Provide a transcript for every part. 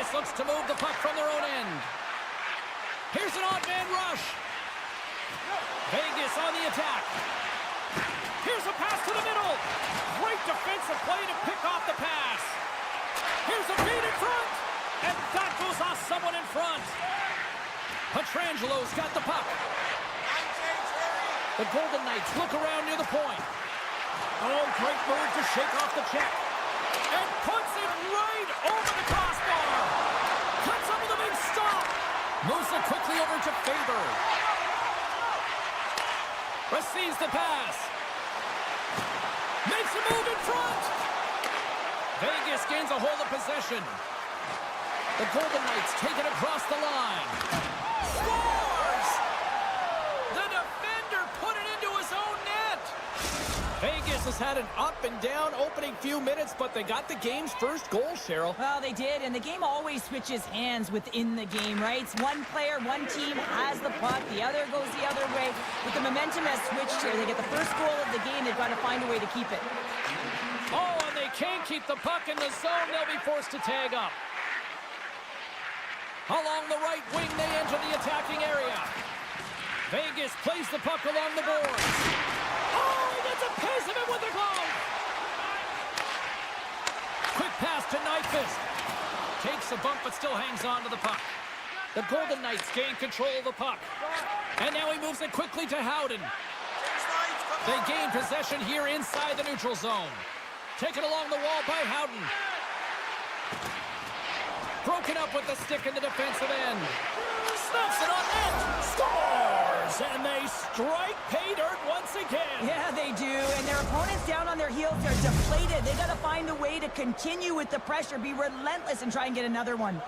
Vegas looks to move the puck from their own end. Here's an odd man rush. Vegas on the attack. Here's a pass to the middle. Great defensive play to pick off the pass. Here's a feed in front. And that goes off someone in front. Petrangelo's got the puck. The Golden Knights look around near the point. Oh, great move to shake off the check. And puts it right over the crossbar. Cuts up with a big stop. Moves it quickly over to Faber. Receives the pass. Makes a move in front. Vegas gains a hold of possession. The Golden Knights take it across the line. Scores! The defender put it into his own net. Vegas has had an up and down opening few minutes, but they got the game's first goal, Cheryl. Well, they did, and the game always switches hands within the game, right? It's one player, one team has the puck, the other goes the other way. But the momentum has switched here. They get the first goal of the game. They've got to find a way to keep it. Oh, and they can't keep the puck in the zone. They'll be forced to tag up. Along the right wing, they enter the attacking area. Vegas plays the puck along the boards. Oh, he gets a piece of it with the glove. Quick pass to Nyquist. Takes a bump, but still hangs on to the puck. The Golden Knights gain control of the puck. And now he moves it quickly to Howden. They gain possession here inside the neutral zone. Taken along the wall by Howden. Broken up with the stick in the defensive end. Snaps it on net. Scores! And they strike pay dirt once again. Yeah, they do. And their opponents down on their heels are deflated. They got to find a way to continue with the pressure, be relentless, and try and get another one.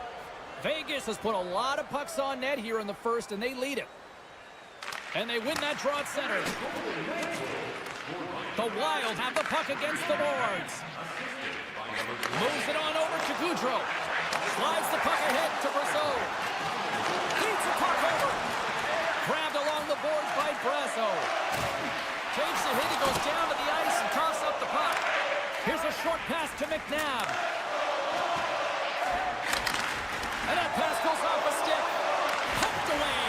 Vegas has put a lot of pucks on net here in the first, and they lead it. And they win that draw at center. The Wild have the puck against the boards. Moves it on over to Goudreau. Slides the puck ahead to Brazeau. Feeds the puck over. Grabbed along the boards by Brazeau. Takes a hit. He goes down to the ice and tosses up the puck. Here's a short pass to McNabb. And that pass goes off a stick. Pumped away.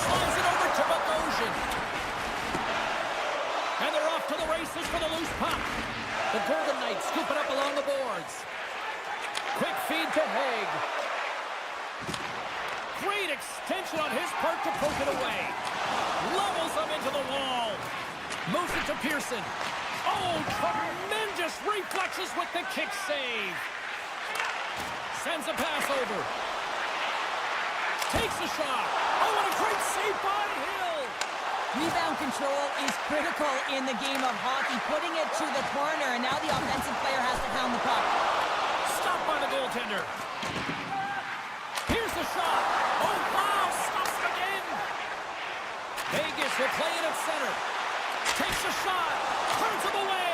Slides it over to Bogosian. And they're off to the races for the loose puck. The Golden Knights scoop it up along the boards. Quick feed to Haig. Great extension on his part to poke it away. Levels him into the wall. Moves it to Pearson. Oh, tremendous reflexes with the kick save. Sends a pass over. Takes a shot. Oh, what a great save by Hill. Rebound control is critical in the game of hockey. Putting it to the corner, and now the offensive player has to pound the puck. Stopped by the goaltender. Here's the shot. Oh, wow, stops it again. Vegas will play it at center. Takes a shot. Turns him away.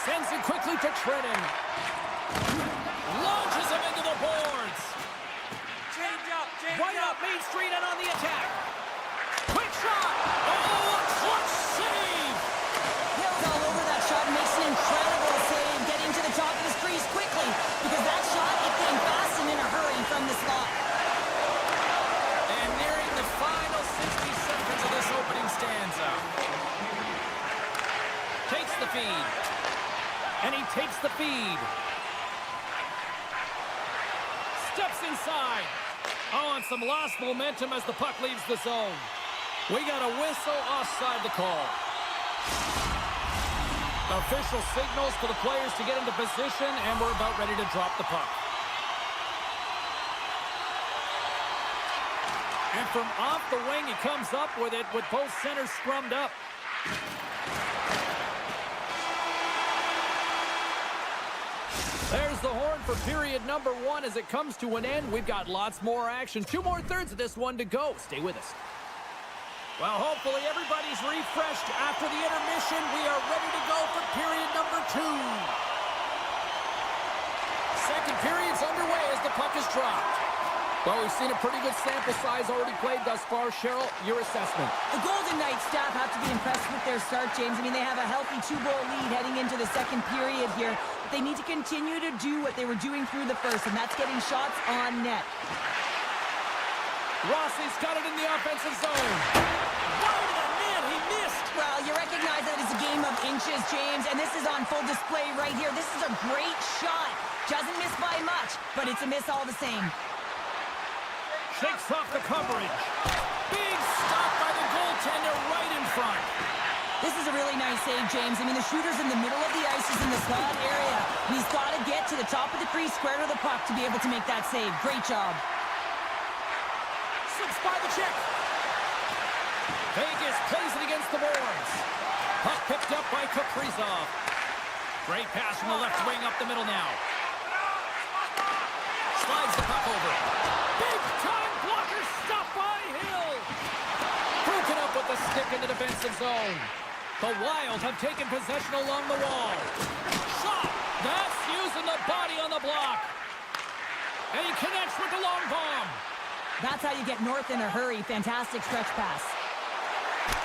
Sends it quickly to Trenton. Launches him into the boards. Right up Main Street and on the attack. Quick shot. Oh, a clutch save. Hill's all over that shot, makes an incredible save, getting to the top of his crease quickly, because that shot, it came fast and in a hurry from the slot. And nearing the final 60 seconds of this opening stanza. Takes the feed. And he takes the feed. Steps inside. Oh, and some lost momentum as the puck leaves the zone. We got a whistle offside the call. Official signals for the players to get into position, and we're about ready to drop the puck. And from off the wing, he comes up with it with both centers scrummed up. There's the horn for period number 1 as it comes to an end. We've got lots more action. 2 more thirds of this one to go. Stay with us. Well, hopefully everybody's refreshed after the intermission. We are ready to go for period number 2. Second period's underway as the puck is dropped. Well, we've seen a pretty good sample size already played thus far. Cheryl, your assessment. The Golden Knights staff have to be impressed with their start, James. I mean, they have a healthy 2-goal lead heading into the second period here. But they need to continue to do what they were doing through the first, and that's getting shots on net. Rossi's got it in the offensive zone. Wide of the net, he missed. Well, you recognize that it's a game of inches, James, and this is on full display right here. This is a great shot. Doesn't miss by much, but it's a miss all the same. Shakes off the coverage. Big stop by the goaltender right in front. This is a really nice save, James. I mean, the shooter's in the middle of the ice. He's in the slot area. And he's got to get to the top of the crease, square to the puck to be able to make that save. Great job. Slips by the check. Vegas plays it against the boards. Puck picked up by Kaprizov. Great pass from the left wing up the middle now. Slides the puck over. Big time blocker stop by Hill. Broken up with the stick in the defensive zone. The Wild have taken possession along the wall. Shot. That's using the body on the block. And he connects with the long bomb. That's how you get north in a hurry. Fantastic stretch pass.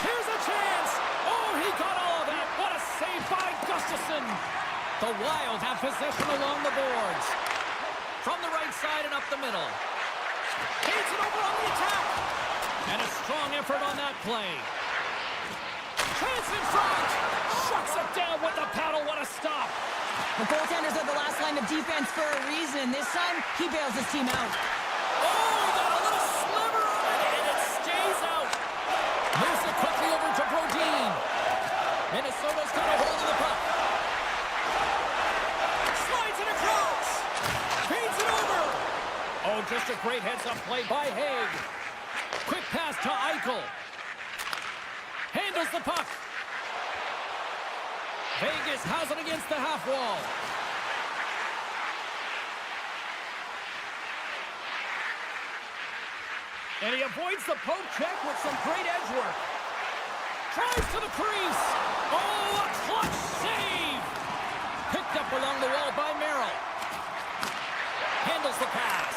Here's a chance. Oh, he got all of that. What a save by Gustafsson. The Wild have possession along the boards. From the right side and up the middle. Feeds it over on the attack. And a strong effort on that play. Chance in front. Shuts it down with the paddle. What a stop. The goaltenders are the last line of defense for a reason. This time, he bails his team out. Oh, he got a little sliver of it, and it stays out. Moves it quickly over to Brodin. Minnesota's got a hold of the puck. Slides it across. Feeds it over. Oh, just a great heads-up play by Haig. Quick pass to Eichel. Handles the puck. Vegas has it against the half wall. And he avoids the poke check with some great edge work. Tries to the crease. Oh, a clutch save. Picked up along the wall by Merrill. Handles the pass.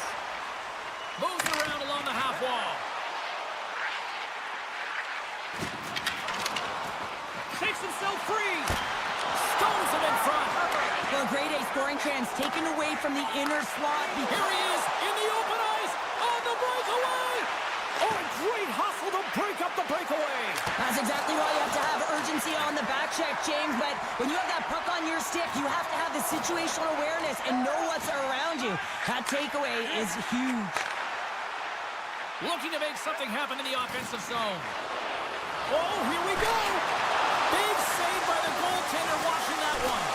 Moves it around along the half wall. Shakes himself free. Stones him in front. Well, great A scoring chance taken away from the inner slot. Here he is in the open ice on the breakaway. Oh, a great hustle to break up the breakaway. That's exactly why you have to have urgency on the back check, James. But when you have that puck on your stick, you have to have the situational awareness and know what's around you. That takeaway is huge. Looking to make something happen in the offensive zone. Oh, here we go. Big save by the goaltender watching that one.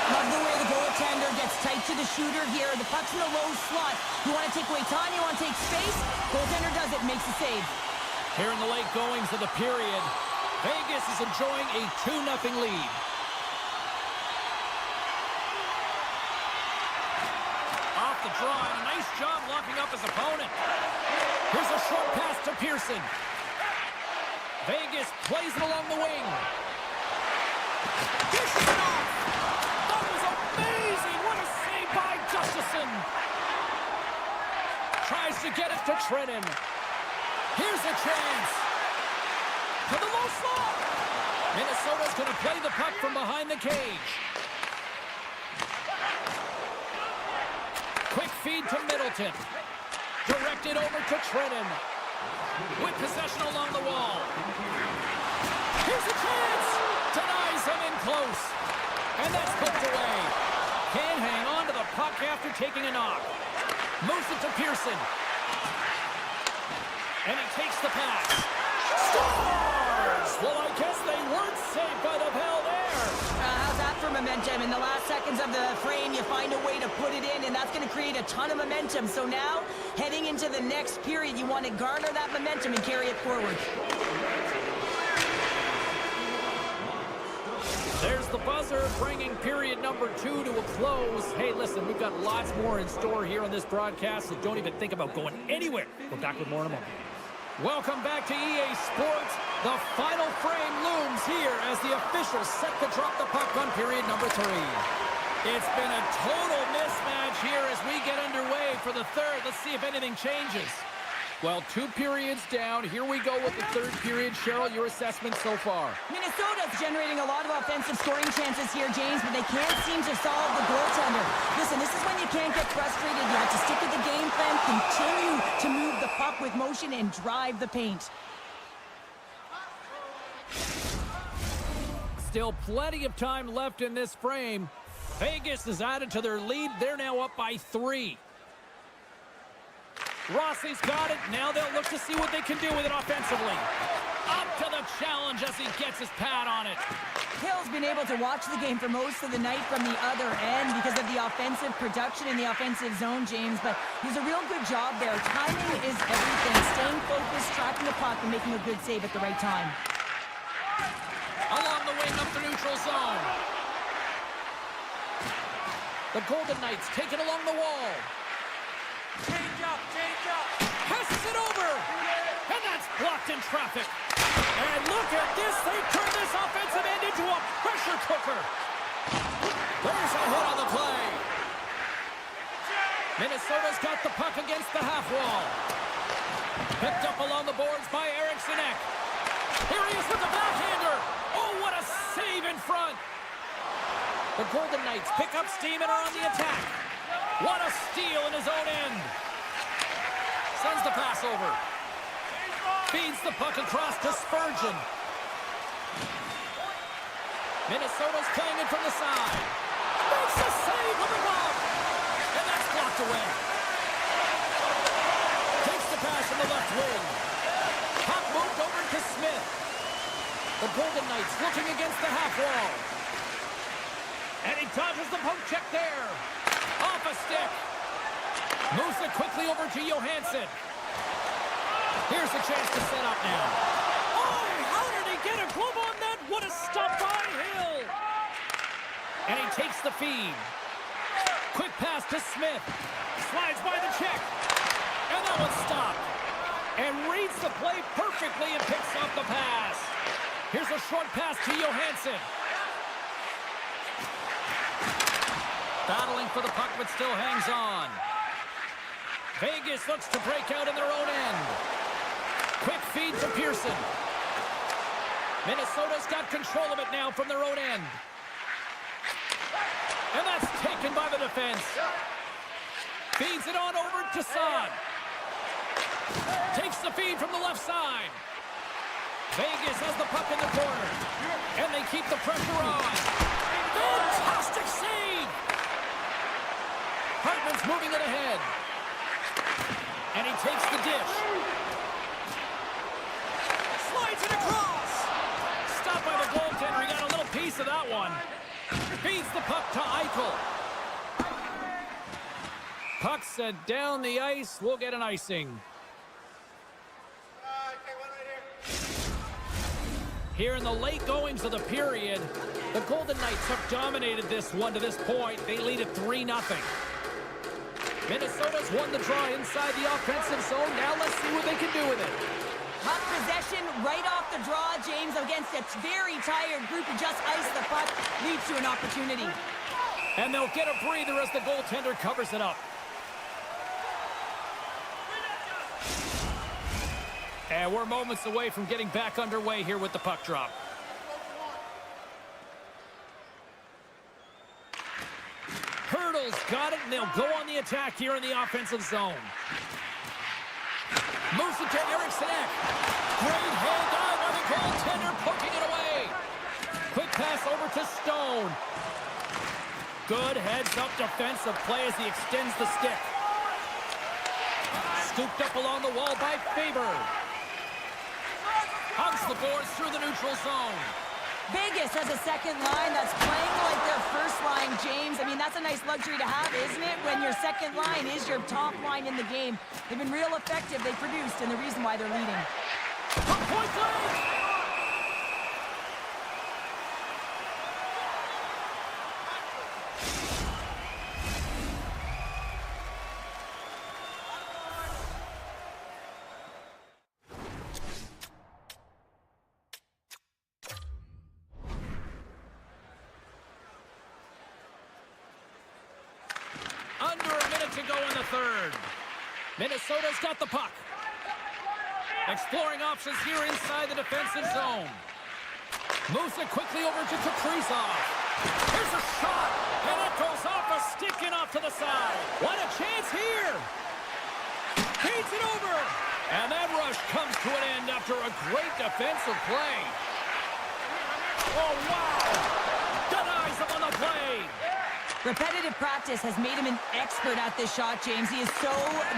Love the way the goaltender gets tight to the shooter here. The puck's in a low slot. You want to take away time, you want to take space. Goaltender does it, makes the save. Here in the late goings of the period, Vegas is enjoying a 2-0 lead. Off the draw, and a nice job locking up his opponent. Here's a short pass to Pearson. Vegas plays it along the wing. Dishes it off. That was amazing. What a save by Gustafsson. Tries to get it to Trennan. Here's a chance. To the low slot. Minnesota's going to play the puck from behind the cage. Quick feed to Middleton. Directed over to Trennan. With possession along the wall. Here's a chance. Denies him in close. And that's poked away. Can't hang on to the puck after taking a knock. Moves it to Pearson. And he takes the pass. Scores! Well, I guess they weren't saved by the bell there. How's that for momentum? In the last seconds of the frame, you find a way to put it in, and that's going to create a ton of momentum. So now, heading into the next period, you want to garner that momentum and carry it forward. There's the buzzer, bringing period number 2 to a close. Hey, listen, we've got lots more in store here on this broadcast, so don't even think about going anywhere. We're back with more in a moment. Welcome back to EA Sports. The final frame looms here as the officials set to drop the puck on period number 3. It's been a total mismatch change here as we get underway for the third. Let's see if anything changes. Well, 2 periods down. Here we go with the third period. Cheryl, your assessment so far? Minnesota's generating a lot of offensive scoring chances here, James, but they can't seem to solve the goaltender. Listen, this is when you can't get frustrated. You have to stick with the game plan, continue to move the puck with motion, and drive the paint. Still plenty of time left in this frame. Vegas is added to their lead. They're now up by 3. Rossi's got it. Now they'll look to see what they can do with it offensively. Up to the challenge as he gets his pad on it. Hill's been able to watch the game for most of the night from the other end because of the offensive production in the offensive zone, James, but he's a real good job there. Timing is everything. Staying focused, tracking the puck, and making a good save at the right time. Along the wing up the neutral zone. The Golden Knights take it along the wall. Change up. Passes it over. And that's blocked in traffic. And look at this. They turn this offensive end into a pressure cooker. There's a hit on the play. Minnesota's got the puck against the half wall. Picked up along the boards by Eriksson. Here he is with the backhander. Oh, what a save in front. The Golden Knights pick up steam and are on the attack. What a steal in his own end. Sends the pass over. Feeds the puck across to Spurgeon. Minnesota's playing it from the side. Makes the save on the glove. And that's blocked away. Takes the pass from the left wing. Puck moved over to Smith. The Golden Knights looking against the half wall. And he dodges the poke check there. Off a stick. Moves it quickly over to Johansson. Here's a chance to set up now. Oh, how did he get a glove on that? What a stop by Hill. And he takes the feed. Quick pass to Smith. Slides by the check. And that one's stopped. And reads the play perfectly and picks up the pass. Here's a short pass to Johansson. Battling for the puck, but still hangs on. Vegas looks to break out in their own end. Quick feed to Pearson. Minnesota's got control of it now from their own end. And that's taken by the defense. Feeds it on over to Son. Takes the feed from the left side. Vegas has the puck in the corner. And they keep the pressure on. Fantastic save! Hartman's moving it ahead. And he takes the dish. Slides it across. Stopped by the goaltender. He got a little piece of that one. Feeds the puck to Eichel. Puck sent down the ice. We'll get an icing. Here in the late goings of the period, the Golden Knights have dominated this one to this point. They lead at 3-0. Minnesota's won the draw inside the offensive zone. Now let's see what they can do with it. Puck possession right off the draw, James, against a very tired group who just iced the puck, leads to an opportunity. And they'll get a breather as the goaltender covers it up. And we're moments away from getting back underway here with the puck drop. Hurdle's got it, and they'll go on the attack here in the offensive zone. Moves it to Eriksson. Great hand down by the goaltender, poking it away. Quick pass over to Stone. Good heads-up defensive play as he extends the stick. Scooped up along the wall by Faber. Hugs the boards through the neutral zone. Vegas has a second line that's playing like their first line, James. I mean, that's a nice luxury to have, isn't it? When your second line is your top line in the game. They've been real effective. They produced, and the reason why they're leading. Point blank! to go in the third. Minnesota's got the puck. Exploring options here inside the defensive zone. Moves it quickly over to Kaprizov. Here's a shot, and it goes off a stick and off to the side. What a chance here. Feeds it over. And that rush comes to an end after a great defensive play. Oh, wow. Denies him on the play. Repetitive practice has made him an expert at this shot, James. He is so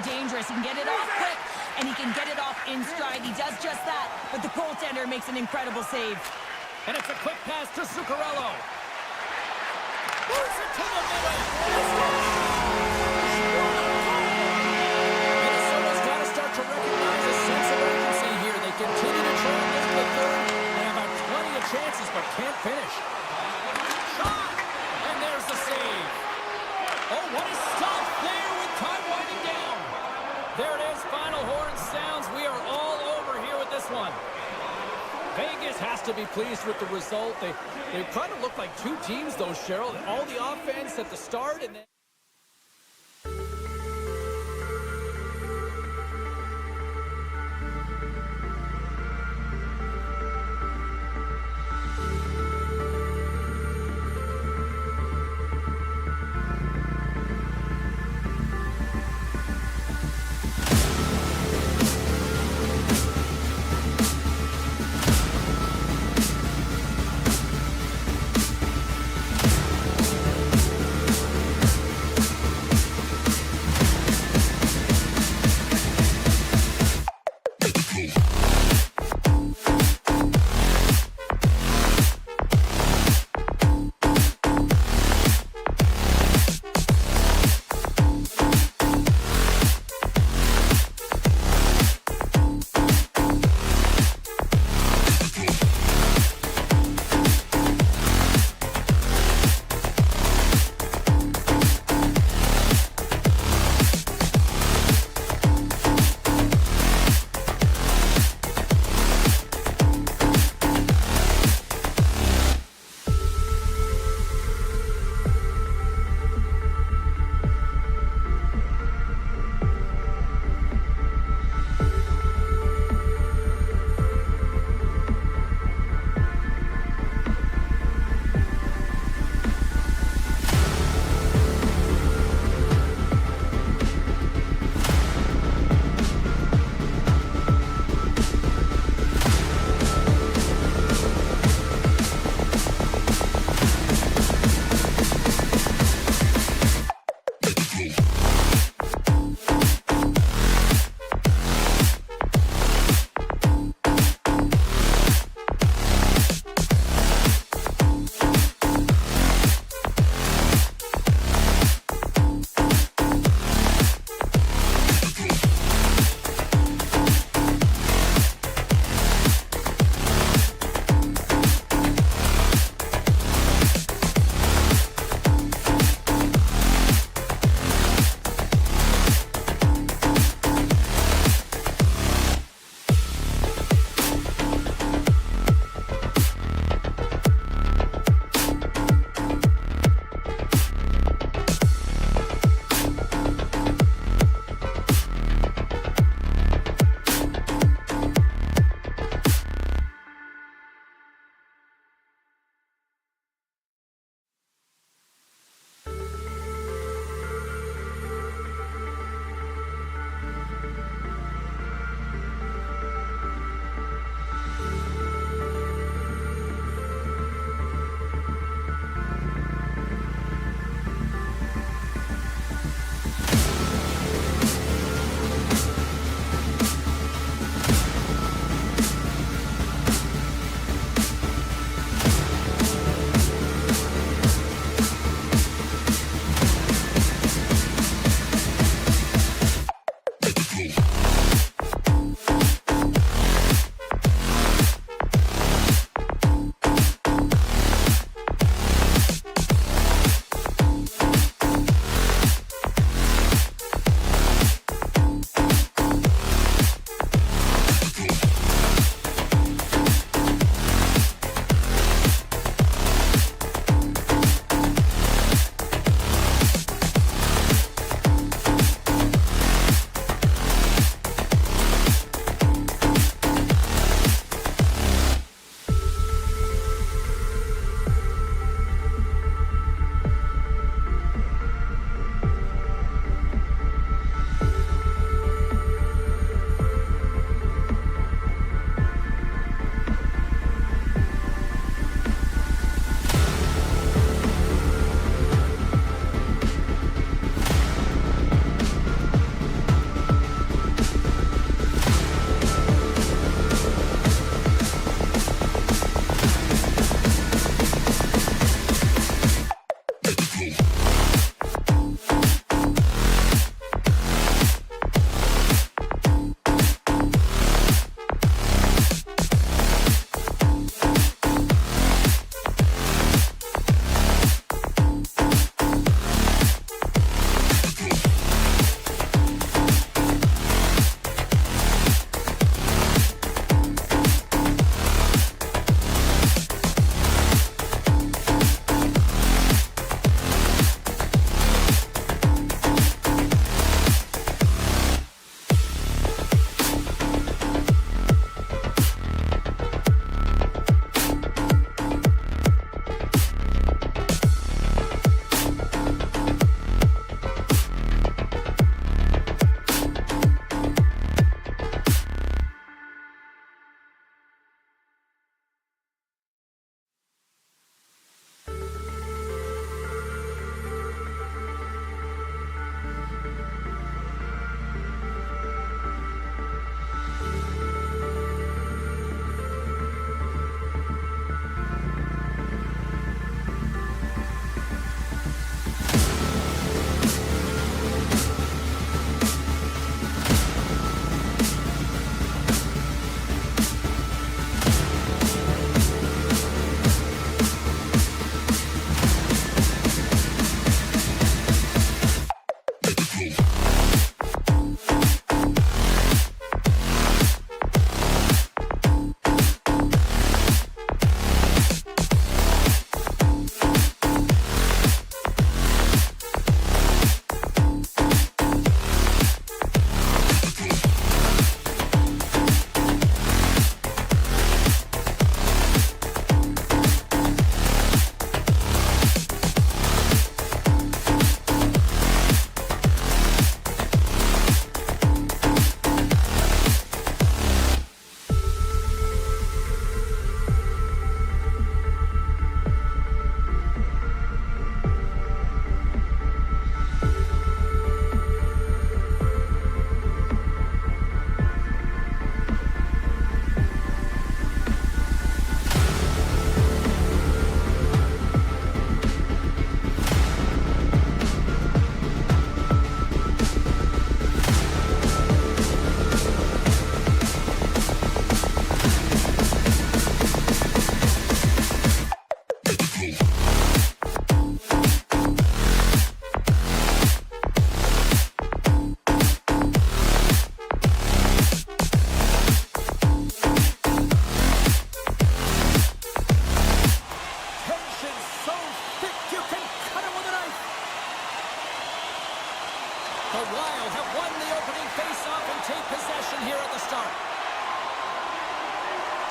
dangerous. He can get it off quick, and he can get it off in stride. He does just that, but the goaltender makes an incredible save. And it's a quick pass to Zuccarello. Moves it to the middle. Minnesota's got to start to recognize a sense of urgency here. They continue to try and get to the third. They have had plenty of chances, but can't finish. Shot! And there's the save. Oh, what a stop there with time winding down. There it is. Final horn sounds. We are all over here with this one. Vegas has to be pleased with the result. They kind of look like two teams, though, Cheryl. All the offense at the start and then...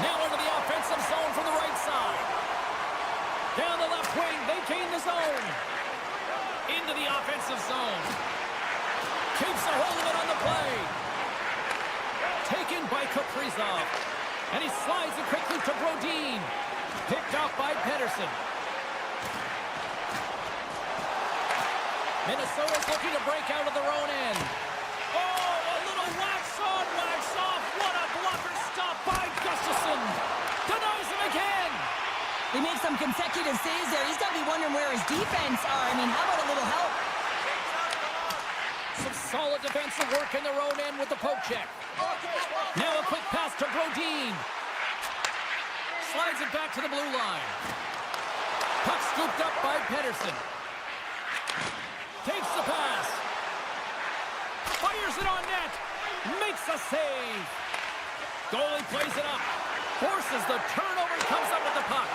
Now into the offensive zone from the right side. Down the left wing, they gain the zone. Into the offensive zone. Keeps a hold of it on the play. Taken by Kaprizov. And he slides it quickly to Brodin. Picked off by Pedersen. Minnesota's looking to break out of their own end. Oh, a little wax on, wax off. What a blocker stop by Gustafsson. Denies him again. They make some consecutive saves there. He's got to be wondering where his defense are. I mean, how about a little help? Some solid defensive work in their own end with the poke check. Now a quick pass to Brodin. Slides it back to the blue line. Puck scooped up by Pedersen. Takes the pass. Fires it on net. Makes a save. Goalie plays it up. Forces the turnover. Comes up with the puck.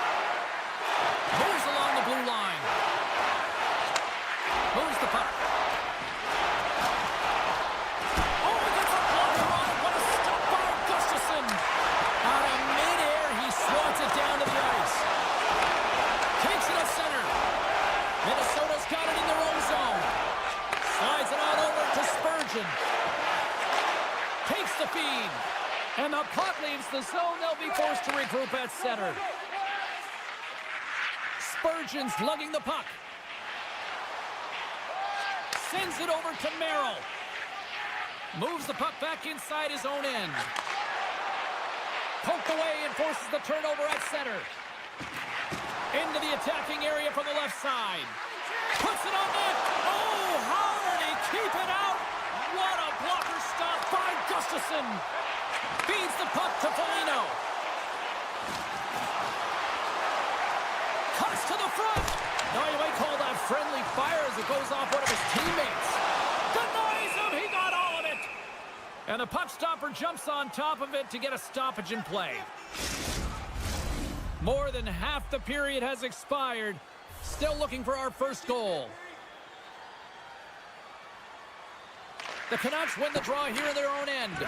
Moves along the blue line. Moves the puck. Oh, he gets a blocker on it. What a stop by Gustafsson. Out of midair, he swats it down to the ice. Takes it to center. Minnesota's got it in their own zone. Slides it on over to Spurgeon. Takes the feed. And the puck leaves the zone. They'll be forced to regroup at center. Spurgeon's lugging the puck. Sends it over to Merrill. Moves the puck back inside his own end. Poked away and forces the turnover at center. Into the attacking area from the left side. Puts it on net. Oh, how did he keep it out? What a blocker stop by Gustafsson. Feeds the puck to Foligno. Cuts to the front. Now you might call that friendly fire as it goes off one of his teammates. Denies him. He got all of it. And the puck stopper jumps on top of it to get a stoppage in play. More than half the period has expired. Still looking for our first goal. The Canucks win the draw here in their own end.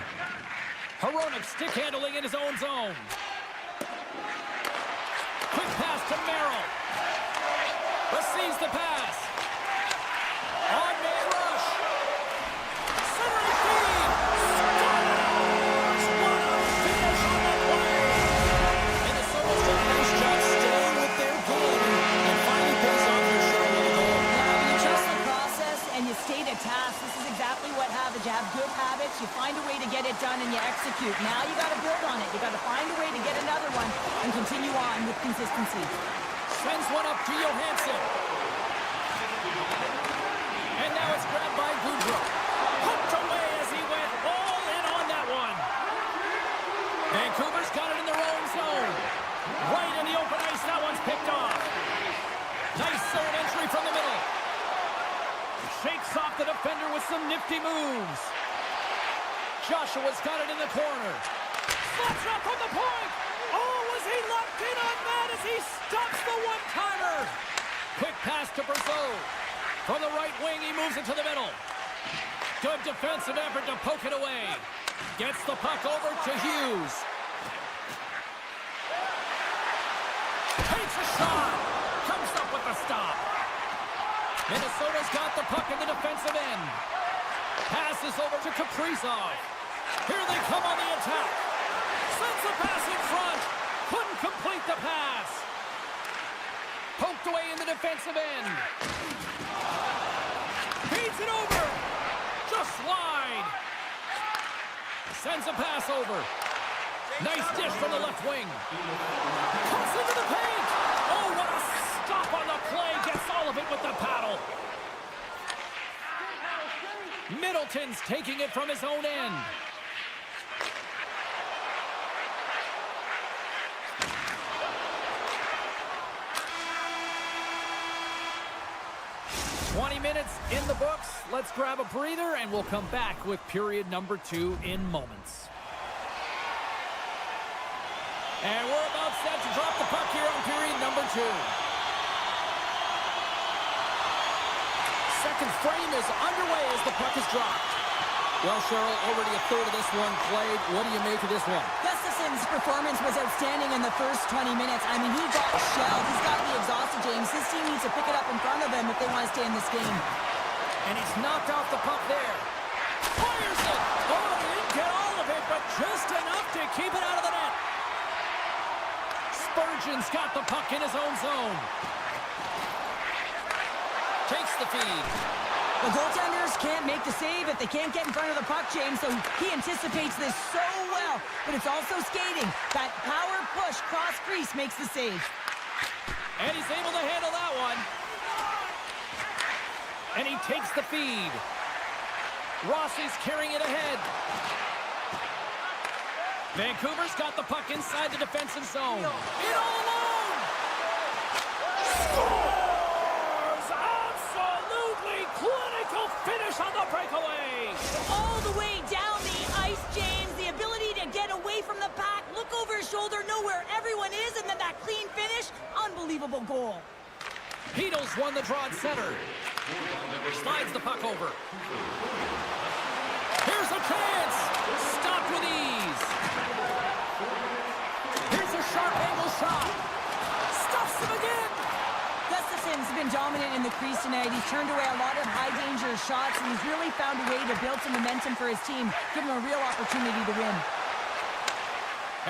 Hronek stick handling in his own zone. Quick pass to Merrill. Receives the pass. On man rush. Centering feed. Scores! What a finish on the play. Minnesota's done a nice job staying with their game and finally pays off their share of the goal. Yeah, when you trust the process and you stay to task, this is exactly what happens. You have good habits, you find a way to get it done, and you execute. Now you got to build on it. You got to find a way to get another one and continue on with consistency. Sends one up to Johansson. And now it's grabbed by Goudreau. Hooked away as he went all in on that one. Vancouver's got it in their own zone. Right in the open ice, that one's picked off. Nice third entry from the middle. Shakes off the defender with some nifty moves. Joshua's got it in the corner. Slots up from the point. Oh, was he locked in on that as he stops the one-timer? Quick pass to Brazeau. From the right wing, he moves it to the middle. Good defensive effort to poke it away. Gets the puck over to Hughes. Takes a shot. Comes up with the stop. Minnesota's got the puck in the defensive end. Passes over to Kaprizov. Here they come on the attack. Sends the pass in front. Couldn't complete the pass. Poked away in the defensive end. Feeds it over. Just wide. Sends a pass over. Nice dish from the left wing. Cuts into the paint. Oh, what a stop on the play. Gets all of it with the paddle. Middleton's taking it from his own end. Minutes in the books. Let's grab a breather and we'll come back with period number 2 in moments. And we're about set to drop the puck here on period number 2. Second frame is underway as the puck is dropped. Well, Cheryl, already a third of this one played. What do you make of this one? Gustafson's performance was outstanding in the first 20 minutes. I mean, he got shelled. He's got to be exhausted, James. His team needs to pick it up in front of him if they want to stay in this game. And he's knocked off the puck there. Fires it! Oh, he didn't get all of it, but just enough to keep it out of the net. Spurgeon's got the puck in his own zone. Takes the feed. The goaltenders can't make the save if they can't get in front of the puck, James, so he anticipates this so well. But it's also skating. That power push cross crease makes the save. And he's able to handle that one. And he takes the feed. Rossi's carrying it ahead. Vancouver's got the puck inside the defensive zone. In all alone! Scores! Absolutely clinical finish on the breakaway! All the way down the ice, James. The ability to get away from the pack, look over his shoulder, know where everyone is, and then that clean finish. Unbelievable goal. Heedles won the draw at center. Slides the puck over. Here's a chance! Stopped with ease. Here's a sharp angle shot. Stuffs him again! Gustafson's been dominant in the crease tonight. He's turned away a lot of high-danger shots, and he's really found a way to build some momentum for his team, give him a real opportunity to win.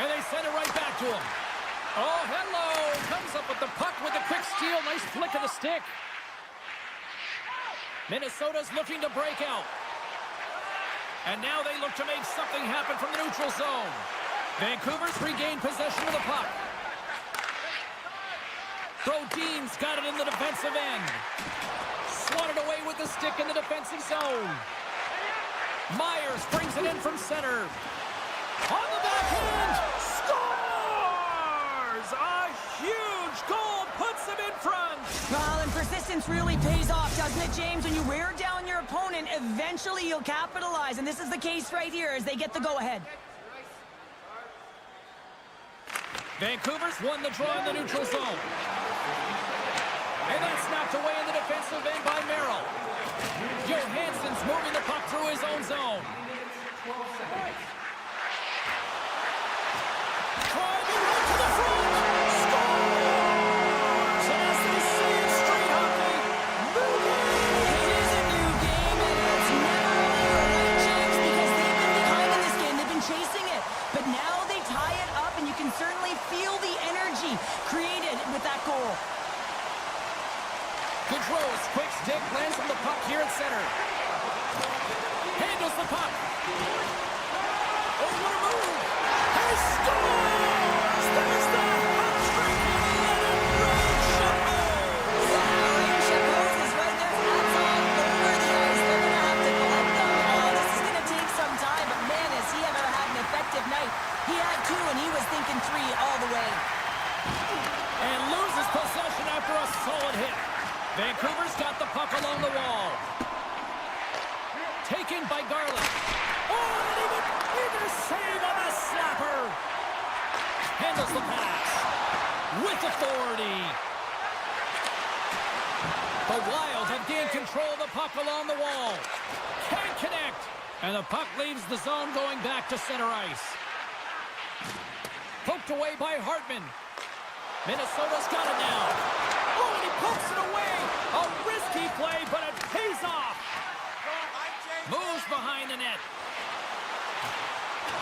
And they send it right back to him. Oh, hello! Comes up with the puck with a quick steal. Nice flick of the stick. Minnesota's looking to break out. And now they look to make something happen from the neutral zone. Vancouver's regained possession of the puck. Brodin's got it in the defensive end. Swatted away with the stick in the defensive zone. Myers brings it in from center. On the backhand, scores! A huge goal puts him in front. Well, and persistence really pays off, doesn't it, James? When you wear down your opponent, eventually you'll capitalize. And this is the case right here as they get the go-ahead. Vancouver's won the draw in the neutral zone. And that's knocked away in the defensive end by Merrill. Johansson's moving the puck through his own zone. Trying to run to the front. Scores! And as they say in street hockey, new game. It is a new game, and it's never over, right, James? Because they've been behind in this game. They've been chasing it. But now they tie it up, and you can certainly feel the energy created with that goal. Gaudreau's quick stick lands on the puck here at center. Handles the puck. Oh, what a move! He scores! There's the hat-trick Wow, Chapeau's is right there. Hats all over the ice. They're going to have to collect them. Oh, this is going to take some time, but man, has he ever had an effective night. He had two, and he was thinking three all the way. and loses possession after a solid hit. Vancouver's got the puck along the wall. Taken by Garland. Oh, and even save on the slapper. Handles the pass with authority. The Wild have gained control of the puck along the wall. Can't connect. And the puck leaves the zone going back to center ice. Poked away by Hartman. Minnesota's got it now. Oh, and he pokes it away. A risky play, but it pays off. Moves behind the net.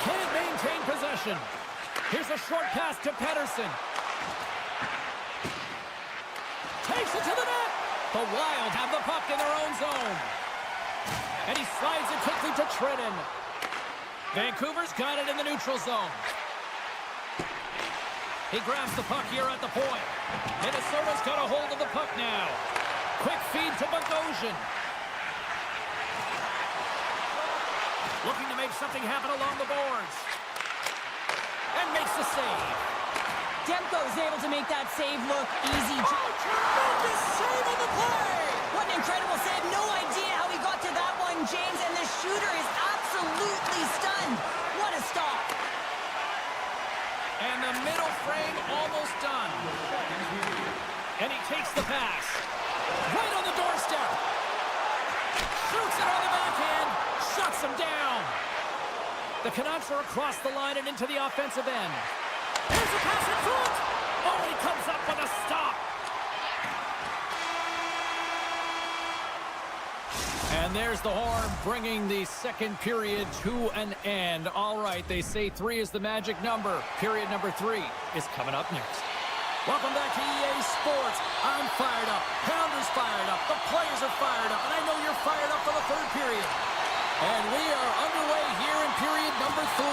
Can't maintain possession. Here's a short pass to Pettersson. Takes it to the net. The Wild have the puck in their own zone. And he slides it quickly to Trenton. Vancouver's got it in the neutral zone. He grabs the puck here at the point. Minnesota's got a hold of the puck now. Quick feed to Bogosian. Looking to make something happen along the boards. And makes the save. Demko is able to make that save look easy. Oh, tremendous save on the play! What an incredible save. No idea how he got to that one, James. And the shooter is absolutely stunned. What a stop. And the middle frame almost done. And he takes the pass. Right on the doorstep. Shoots it on the backhand. Shuts him down. The Canucks are across the line and into the offensive end. Here's a pass in front. Oh, he comes up with a stop. And there's the horn, bringing the second period to an end. All right, they say 3 is the magic number. Period number 3 is coming up next. Welcome back to EA Sports. I'm fired up. Pounder's fired up. The players are fired up. And I know you're fired up for the third period. And we are underway here in period number 3.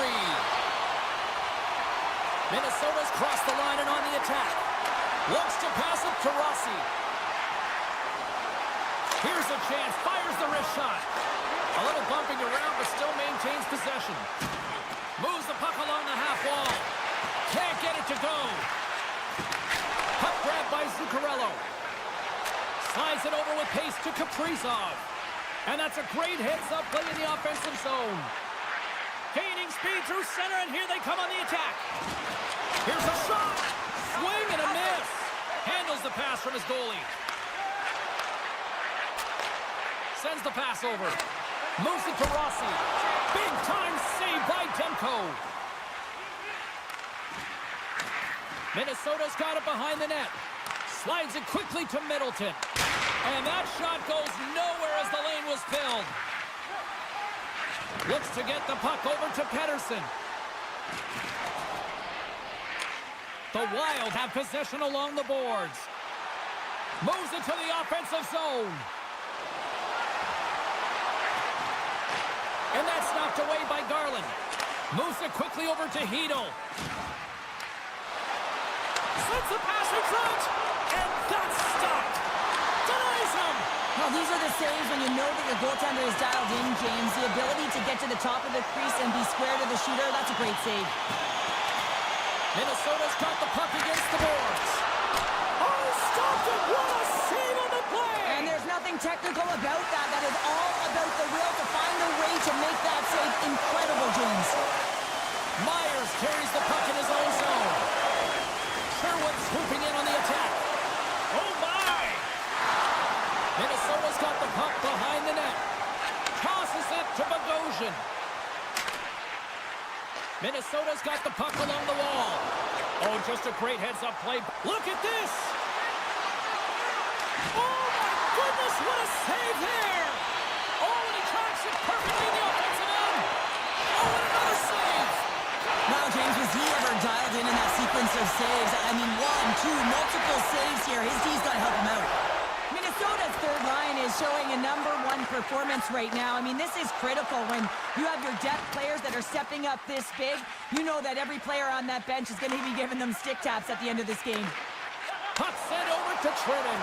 Minnesota's crossed the line and on the attack. Looks to pass it to Rossi. Here's a chance. Fires the wrist shot. A little bumping around, but still maintains possession. Moves the puck along the half wall. Can't get it to go. Puck grab by Zuccarello. Slides it over with pace to Kaprizov. And that's a great heads-up play in the offensive zone. Gaining speed through center, and here they come on the attack. Here's a shot. Swing and a miss. Handles the pass from his goalie. Sends the pass over. Moves it to Rossi. Big time save by Demko. Minnesota's got it behind the net. Slides it quickly to Middleton. And that shot goes nowhere as the lane was filled. Looks to get the puck over to Pettersson. The Wild have possession along the boards. Moves it to the offensive zone. And that's knocked away by Garland. Moves it quickly over to Hedel. Sends the pass in front. And that's stopped. Denies him. Well, these are the saves when you know that your goaltender is dialed in, James. The ability to get to the top of the crease and be square to the shooter, that's a great save. Minnesota's got the puck against the boards. Oh, stopped it. What a save on the play. And there's nothing technical about that. That is all about the will to find a way to make that save. Incredible, James. Myers carries the puck in his own zone. Sherwood swooping in on the attack. Oh, my! Minnesota's got the puck behind the net. Tosses it to Bogosian. Minnesota's got the puck along the wall. Oh, just a great heads-up play. Look at this! Oh, my goodness, what a save there! Oh, and he tracks it perfectly in the offensive end. Oh, and another save! Wow, James, was he ever dialed in that sequence of saves? I mean, 1, 2, multiple saves here. His D's got to help him out. Minnesota's third line is showing a #1 performance right now. I mean, this is critical when you have your depth players that are stepping up this big. You know that every player on that bench is going to be giving them stick taps at the end of this game. Puck sent over to Tritton.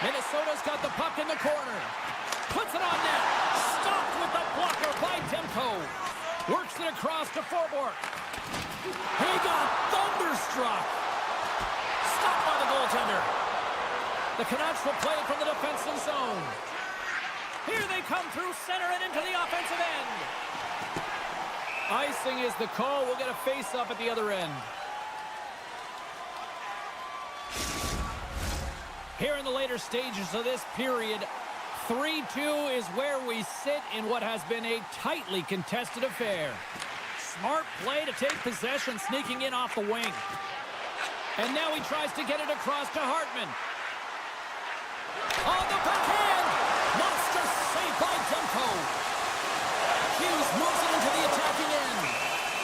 Minnesota's got the puck in the corner. Puts it on net. Stopped with the blocker by Demko. Works it across to Forborg. He got thunderstruck. Stopped by the goaltender. The Canucks will play it from the defensive zone. Here they come through center and into the offensive end. Icing is the call. We'll get a face-up at the other end. Here in the later stages of this period, 3-2 is where we sit in what has been a tightly contested affair. Smart play to take possession, sneaking in off the wing. And now he tries to get it across to Hartman. On the backhand! Monster save by Demko. Hughes moves it into the attacking end.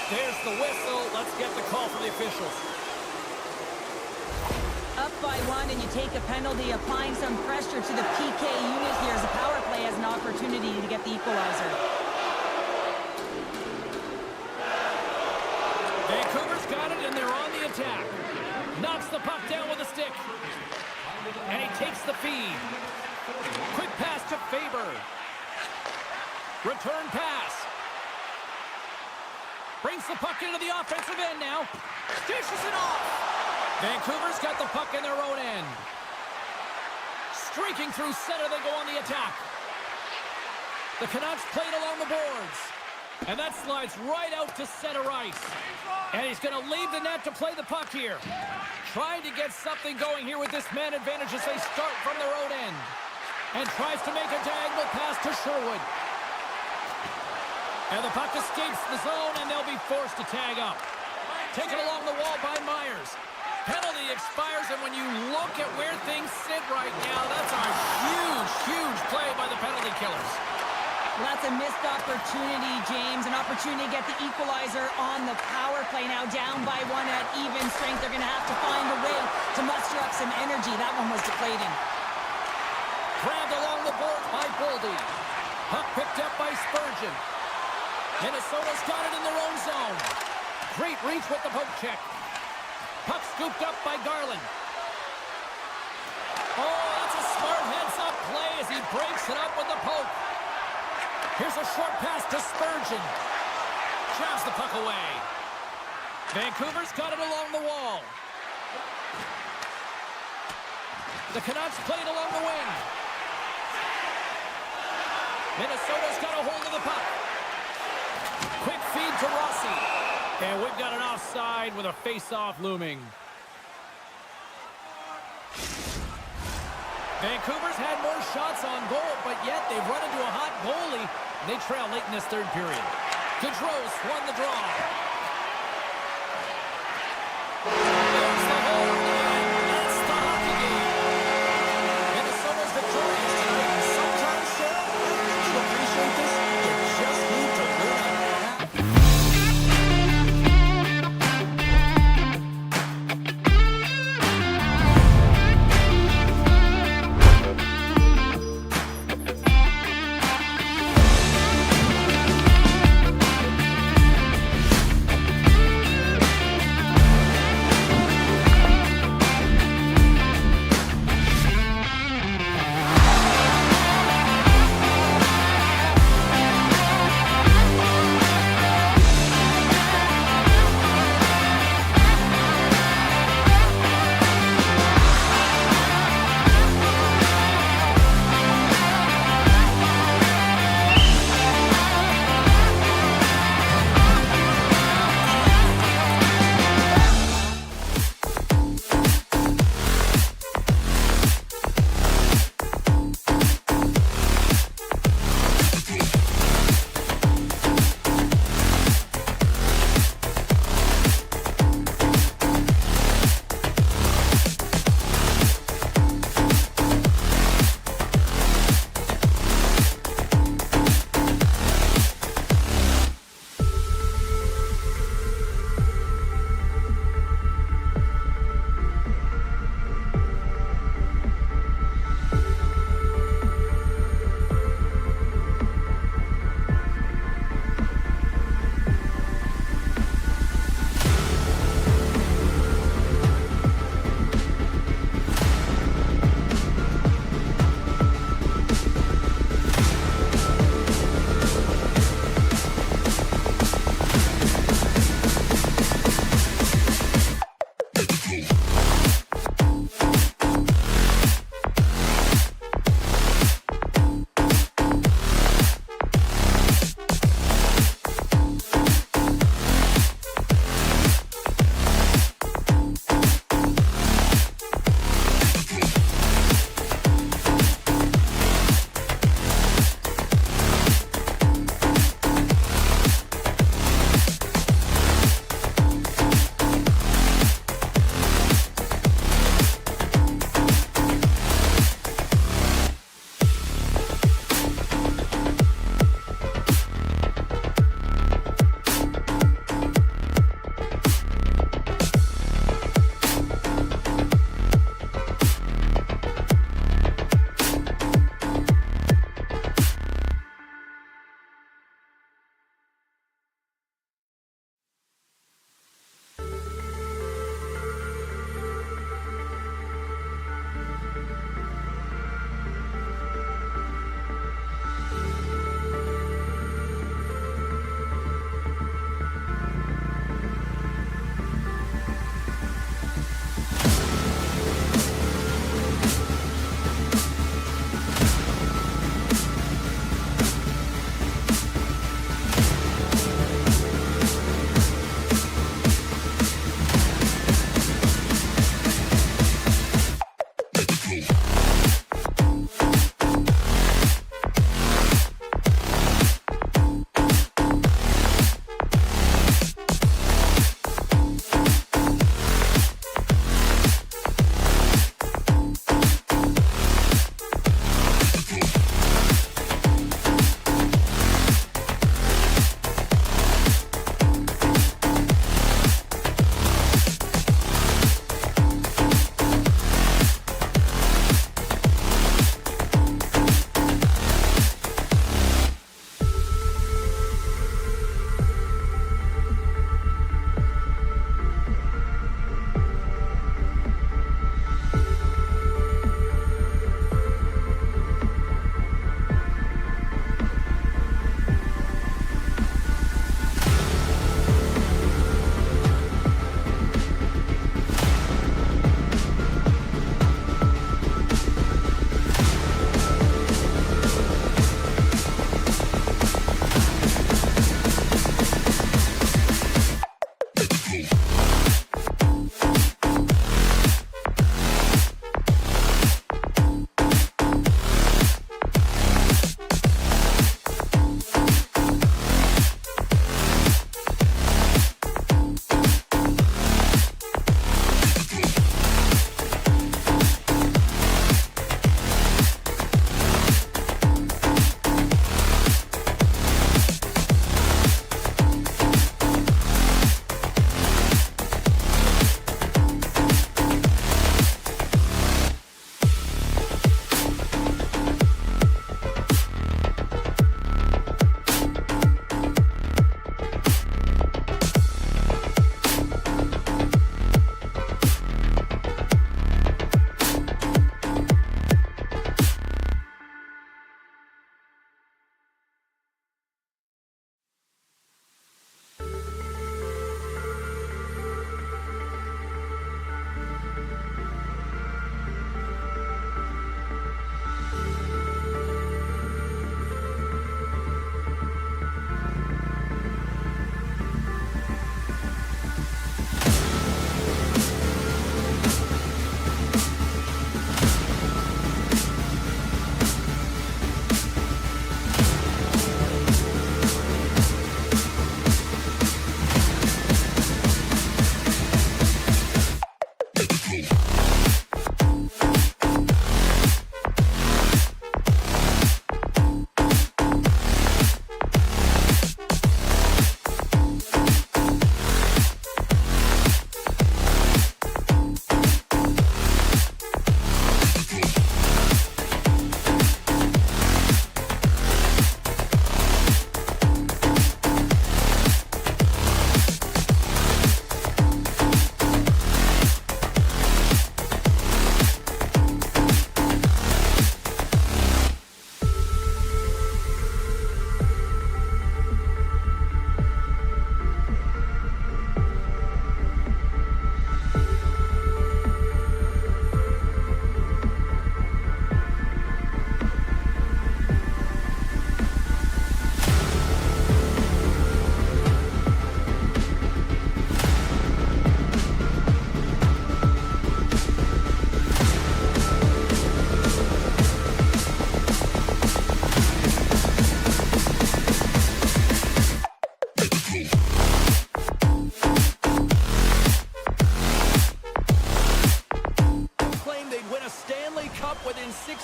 There's the whistle. Let's get the call from the officials. Up by 1 and you take a penalty, applying some pressure to the PK unit here as the power play has an opportunity to get the equalizer. Vancouver's got it and they're on the attack. Knocks the puck down with a stick. And he takes the feed. Quick pass to Faber. Return pass. Brings the puck into the offensive end now. Dishes it off. Vancouver's got the puck in their own end. Streaking through center, they go on the attack. The Canucks played along the boards. And that slides right out to center ice. And he's going to leave the net to play the puck here. Trying to get something going here with this man advantage as they start from their own end. And tries to make a diagonal pass to Sherwood. And the puck escapes the zone, and they'll be forced to tag up. Taken along the wall by Myers. Penalty expires, and when you look at where things sit right now, that's a huge, huge play by the penalty killers. Well, that's a missed opportunity, James. An opportunity to get the equalizer on the power play. Now down by one at even strength. They're going to have to find a way to muster up some energy. That one was deflating. Grabbed along the boards by Boldy. Puck picked up by Spurgeon. Minnesota's got it in their own zone. Great reach with the poke check. Puck scooped up by Garland. Oh, that's a smart heads-up play as he breaks it up with the poke. Here's a short pass to Spurgeon. Jabs the puck away. Vancouver's got it along the wall. The Canucks played along the wing. Minnesota's got a hold of the puck. Quick feed to Rossi. And we've got an offside with a face-off looming. Vancouver's had more shots on goal, but yet they've run into a hot goalie. They trail late in this third period. Gaudreau's won the draw. There's the hole, and that's the hockey game. Minnesota's victorious tonight. Sometimes, Cheryl, you appreciate this. You just need to learn it.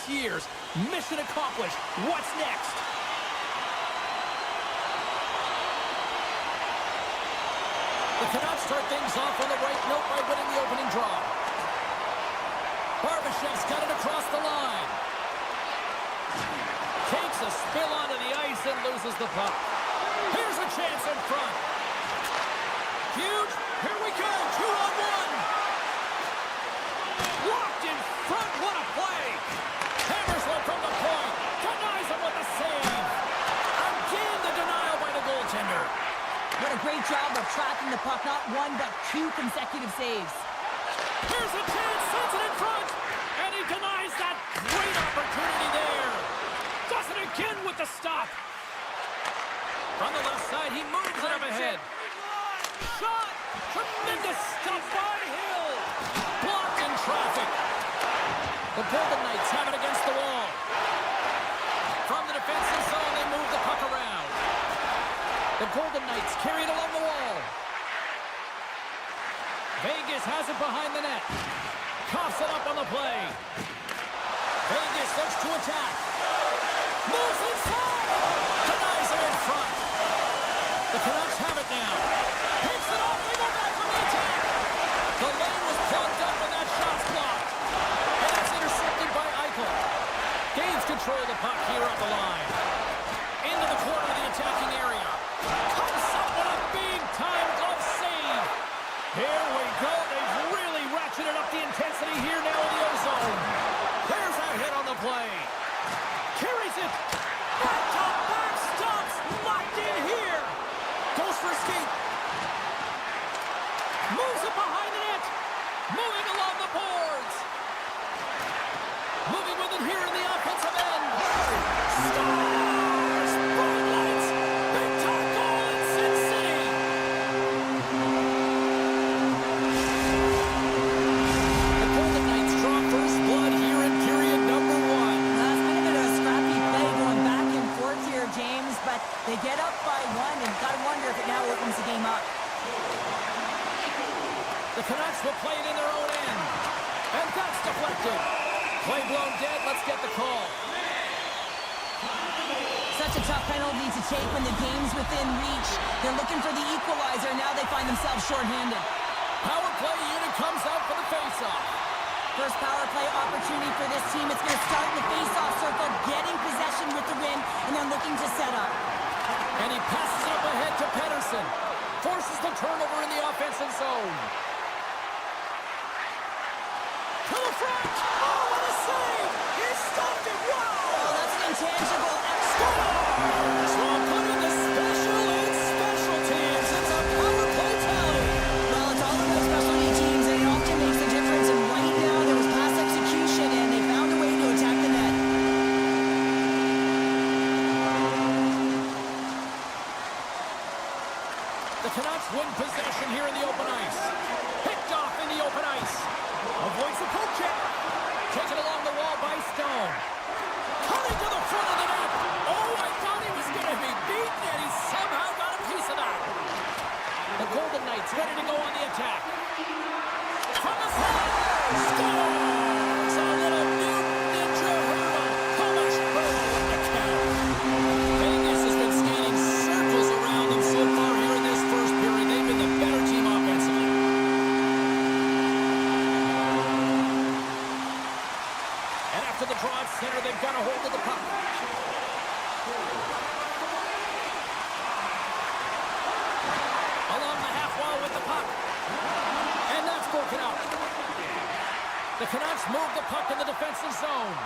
years. Mission accomplished. What's next? The Canucks start things off on the right note by winning the opening draw. Barbashev's got it across the line. Takes a spill onto the ice and loses the puck. Here's a chance in front. Huge. Here we go. 2-on-1. Locked in front. What a play. Hammers one from the point. Denies him with a save. Again, the denial by the goaltender. What a great job of tracking the puck. Not one, but two consecutive saves. Here's a chance. Sends it in front. And he denies that great opportunity there. Does it again with the stop. From the left side, he moves it up ahead. Shot! Tremendous stop by Hill! Blocked in traffic. The Golden Knights have it against the wall. From the defensive zone, they move the puck around. The Golden Knights carry it along the wall. Vegas has it behind the net. Coughs it up on the play. Vegas looks to attack. Moves inside! Denies it in front. The Canucks have it now. Takes it off. They go back from the attack. The lane was plugged up and that shot's blocked. And that's intercepted by Eichel. Gains control of the puck here up the line. Into the corner of the attacking area. Comes up with a big-time glove save. Here we go. They've really ratcheted up the intensity here now in the O-zone. There's a hit on the play. Carries it. Back stops. Locked in here. Goes for a skate. Moves it behind the net. Moving along the boards. Moving with it here in the offensive end. Stars! Bright lights. Big time goal in Sin City. The Golden Knights draw first blood here in period number 1. That's been a bit of a scrappy play going back and forth here, James, but they get up by one and gotta wonder if it now opens the game up. The Canucks will play it in their own end. And that's deflected. Play blown dead. Let's get the call. Such a tough penalty to take when the game's within reach. They're looking for the equalizer. Now they find themselves shorthanded. Power play unit comes out for the faceoff. First power play opportunity for this team. It's going to start in the face-off circle, getting possession with the win, and then looking to set up. And he passes up ahead to Pettersson. Forces the turnover in the offensive zone. To the front! Oh, what a save! He stopped it! Wow! Oh, that's an intangible. Scores! Well, put in the special and special teams. It's a power play tally. Well, it's all about specialty teams, and it often makes a difference. And right now, there was pass execution, and they found a way to attack the net. The Canucks win possession here in the open ice. Picked off in the open ice. Avoids the poke check. Taken along the wall by Stone. Coming to the front of the net. Oh, I thought he was going to be beaten, and he somehow got a piece of that. The Golden Knights ready to go on the attack. From the side. Scores! A little new ninja hurdle. Thomas Burrow with the count. Vegas has been skating circles around them so far here in this first period. They've been the better team offensively. And after the draw at center, they've got a hold of the puck. Along the half wall with the puck. And that's broken out. The Canucks move the puck in the defensive zone.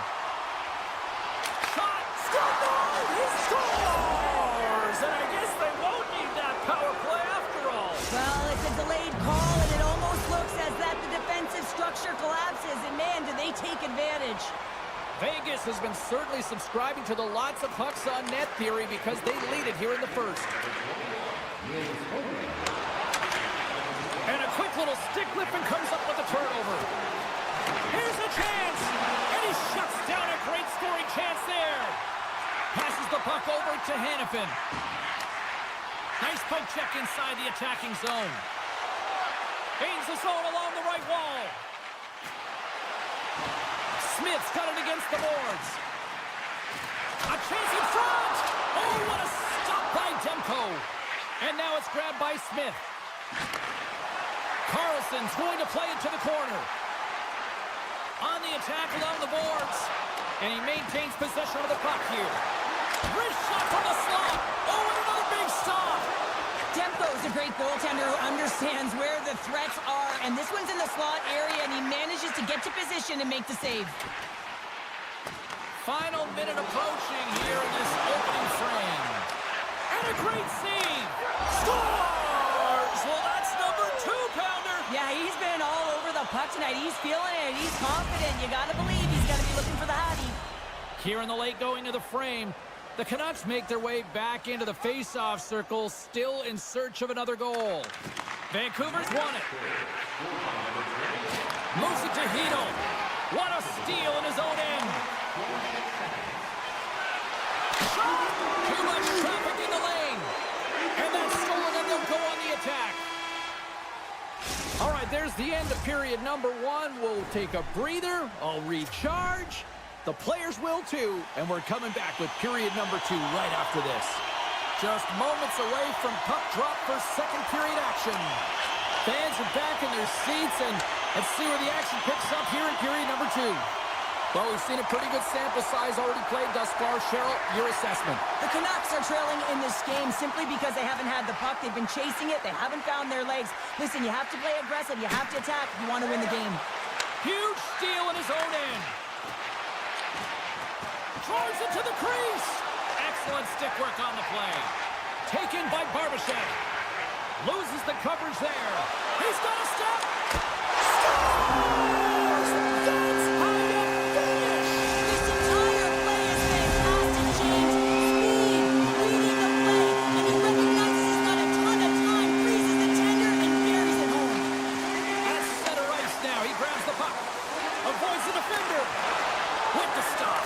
Shot! Score! He scores! And I guess they won't need that power play after all. Well, it's a delayed call, and it almost looks as that the defensive structure collapses. And, man, do they take advantage. Vegas has been certainly subscribing to the lots of pucks on net theory because they lead it here in the first. And a quick little stick whipping comes up with a turnover. Here's a chance! And he shuts down a great scoring chance there. Passes the puck over to Hannafin. Nice poke check inside the attacking zone. Gains the zone along the right wall. Smith's got it against the boards. A chance in front! Oh, what a stop by Demko! And now it's grabbed by Smith. Carlson's going to play it to the corner. On the attack along the boards. And he maintains possession of the puck here. Wrist shot from the slot. Oh, and another big stop. Demko's a great goaltender who understands where the threats are. And this one's in the slot area, and he manages to get to position and make the save. Final minute approaching here in this opening frame. And a great save. Scores! Well, that's number 2-pounder. Yeah, he's been all over the puck tonight. He's feeling it. He's confident. You got to believe he's going to be looking for the Hattie. Here in the late going of the frame, the Canucks make their way back into the face-off circle, still in search of another goal. Vancouver's won it. Moves it to Hito. What a steal in his own end. Too much traffic in the lane. And that's stolen, and they'll go on the attack. All right, there's the end of period number 1. We'll take a breather. I'll recharge. The players will too. And we're coming back with period number 2 right after this. Just moments away from puck drop for second period action. Fans are back in their seats, and let's see where the action picks up here in period number 2. Well, we've seen a pretty good sample size already played thus far. Cheryl, your assessment. The Canucks are trailing in this game simply because they haven't had the puck. They've been chasing it. They haven't found their legs. Listen, you have to play aggressive. You have to attack if you want to win the game. Huge steal in his own end. Drives it to the crease. Excellent stick work on the play. Taken by Barbashev. Loses the coverage there. He's got a step. Scores! That's how you finish! This entire play is fantastic, James. Speed, reading the play, and he recognizes he's got a ton of time, freezes the tender, and buries it home. At center ice now. He grabs the puck. Avoids the defender. With the stop.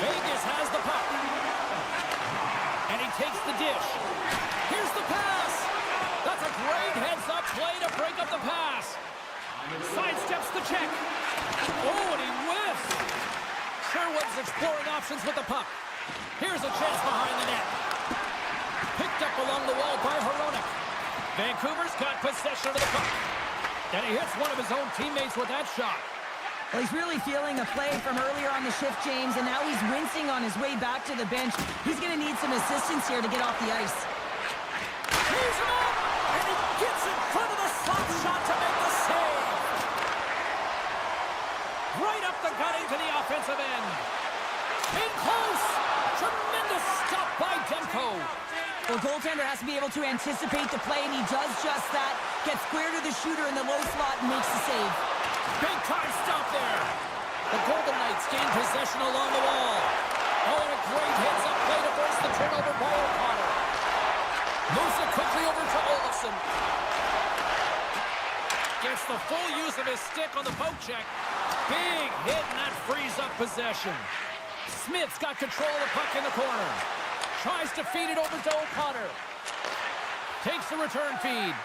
Vegas has the puck. And he takes the dish. Here's the pass. That's a great heads-up play to break up the pass. Sidesteps the check. Oh, and he whiffs. Sherwood's exploring options with the puck. Here's a chance behind the net. Picked up along the wall by Hronek. Vancouver's got possession of the puck. And he hits one of his own teammates with that shot. Well, he's really feeling a play from earlier on the shift, James, and now he's wincing on his way back to the bench. He's going to need some assistance here to get off the ice. He's him up, and he gets in front of the slot shot to make the save. Right up the gut into the offensive end. In close. Tremendous stop by Demko. Well, goaltender has to be able to anticipate the play, and he does just that. Gets square to the shooter in the low slot and makes the save. Big time stop there. The Golden Knights gain possession along the wall. Oh, and a great heads-up play to force the turnover by O'Connor. Moves it quickly over to Olofsson. Gets the full use of his stick on the poke check. Big hit, and that frees up possession. Smith's got control of the puck in the corner. Tries to feed it over to O'Connor. Takes the return feed.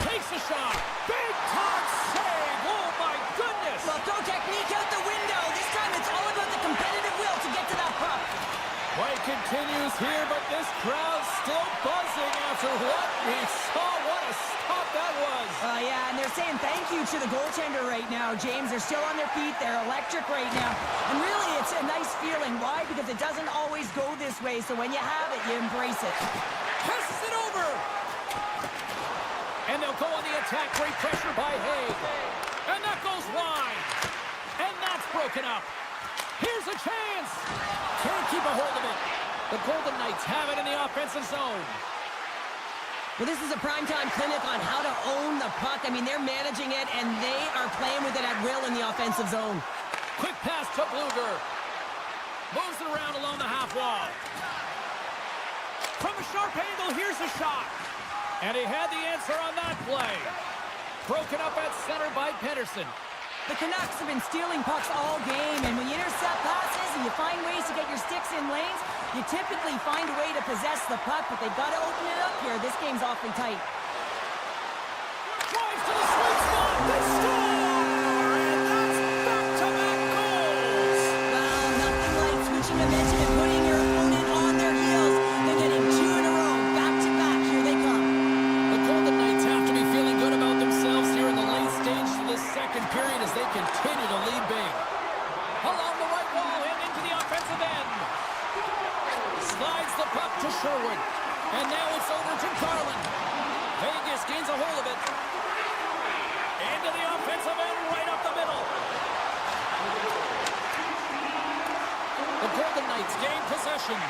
Takes a shot. Big time save. Oh, my goodness. Well, throw technique out the window. This time it's all about the competitive will to get to that puck. Play continues here, but this crowd's still buzzing after what we saw. What a stop that was. Yeah, and they're saying thank you to the goaltender right now, James. They're still on their feet. They're electric right now. And really, it's a nice feeling. Why? Because it doesn't always go this way, so when you have it, you embrace it. Passes it over. And they'll go on the attack. Great pressure by Haig. And that goes wide. And that's broken up. Here's a chance. Can't keep a hold of it. The Golden Knights have it in the offensive zone. Well, this is a primetime clinic on how to own the puck. I mean, they're managing it, and they are playing with it at will in the offensive zone. Quick pass to Bluger. Moves it around along the half wall. From a sharp angle, here's a shot. And he had the answer on that play. Broken up at center by Pedersen. The Canucks have been stealing pucks all game, and when you intercept passes and you find ways to get your sticks in lanes, you typically find a way to possess the puck, but they've got to open it up here. This game's awfully tight. Drives to the sweet spot. They score! And that's back to possession.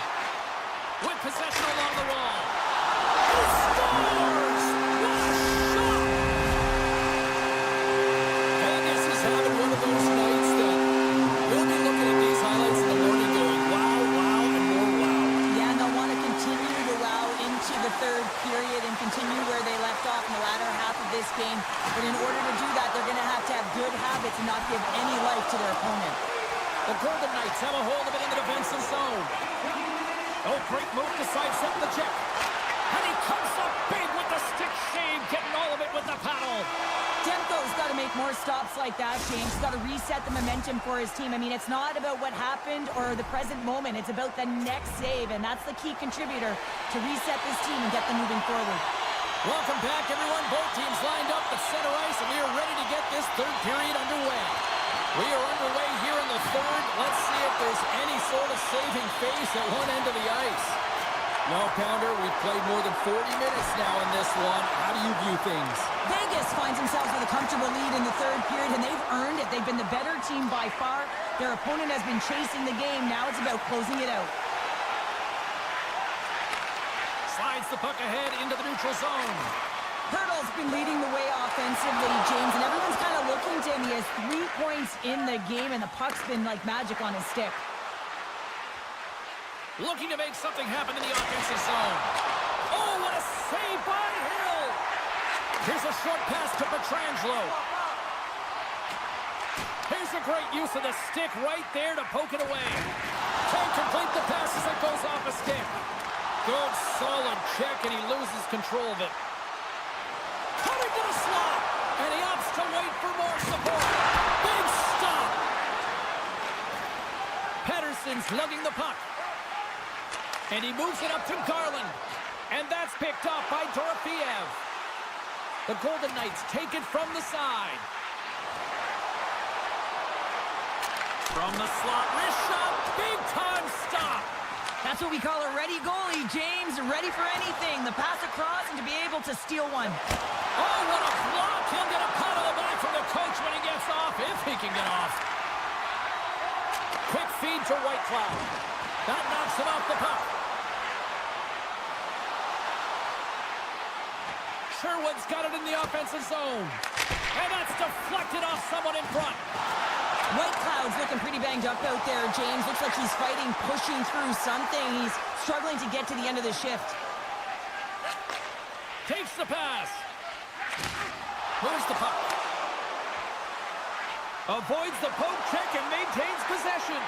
With possession along the wall. He scores! What a shot! Vegas is having one of those nights that we'll be looking at these highlights in the morning going, wow, wow, and more wow. Yeah, and they'll want to continue to wow into the third period and continue where they left off in the latter half of this game. But in order to do that, they're going to have good habits and not give any life to their opponent. The Golden Knights have a hold of it in the defensive zone. Oh, great move to sidestep the check. And he comes up big with the stick shave, getting all of it with the paddle. Demko's got to make more stops like that, James. He's got to reset the momentum for his team. I mean, it's not about what happened or the present moment. It's about the next save, and that's the key contributor to reset this team and get them moving forward. Welcome back, everyone. Both teams lined up at center ice, and we are ready to get this third period underway. We are underway here in the third. Let's see if there's any sort of saving face at one end of the ice. No, Pounder, we've played more than 40 minutes now in this one. How do you view things? Vegas finds themselves with a comfortable lead in the third period, and they've earned it. They've been the better team by far. Their opponent has been chasing the game. Now it's about closing it out. Slides the puck ahead into the neutral zone. Hurdle's been leading the way offensively, James, and everyone's kind of looking to him. He has 3 points in the game, and the puck's been like magic on his stick. Looking to make something happen in the offensive zone. Oh, what a save by Hill! Here's a short pass to Pietrangelo. Here's a great use of the stick right there to poke it away. Can't complete the pass as it goes off a stick. Good, solid check, and he loses control of it. Cutting to the slot, and he opts to wait for more support. Big stop. Pettersson's lugging the puck. And he moves it up to Garland. And that's picked off by Dorofeev. The Golden Knights take it from the side. From the slot, wrist shot, big time stop. That's what we call a ready goalie, James. Ready for anything. The pass across and to be able to steal one. Oh, what a block. He'll get a pat on the back from the coach when he gets off, if he can get off. Quick feed to Whitecloud. That knocks him off the puck. Sherwood's got it in the offensive zone. And that's deflected off someone in front. Whitecloud's looking pretty banged up out there, James. Looks like he's fighting, pushing through something. He's struggling to get to the end of the shift. Takes the pass. Moves the puck. Avoids the poke check and maintains possession.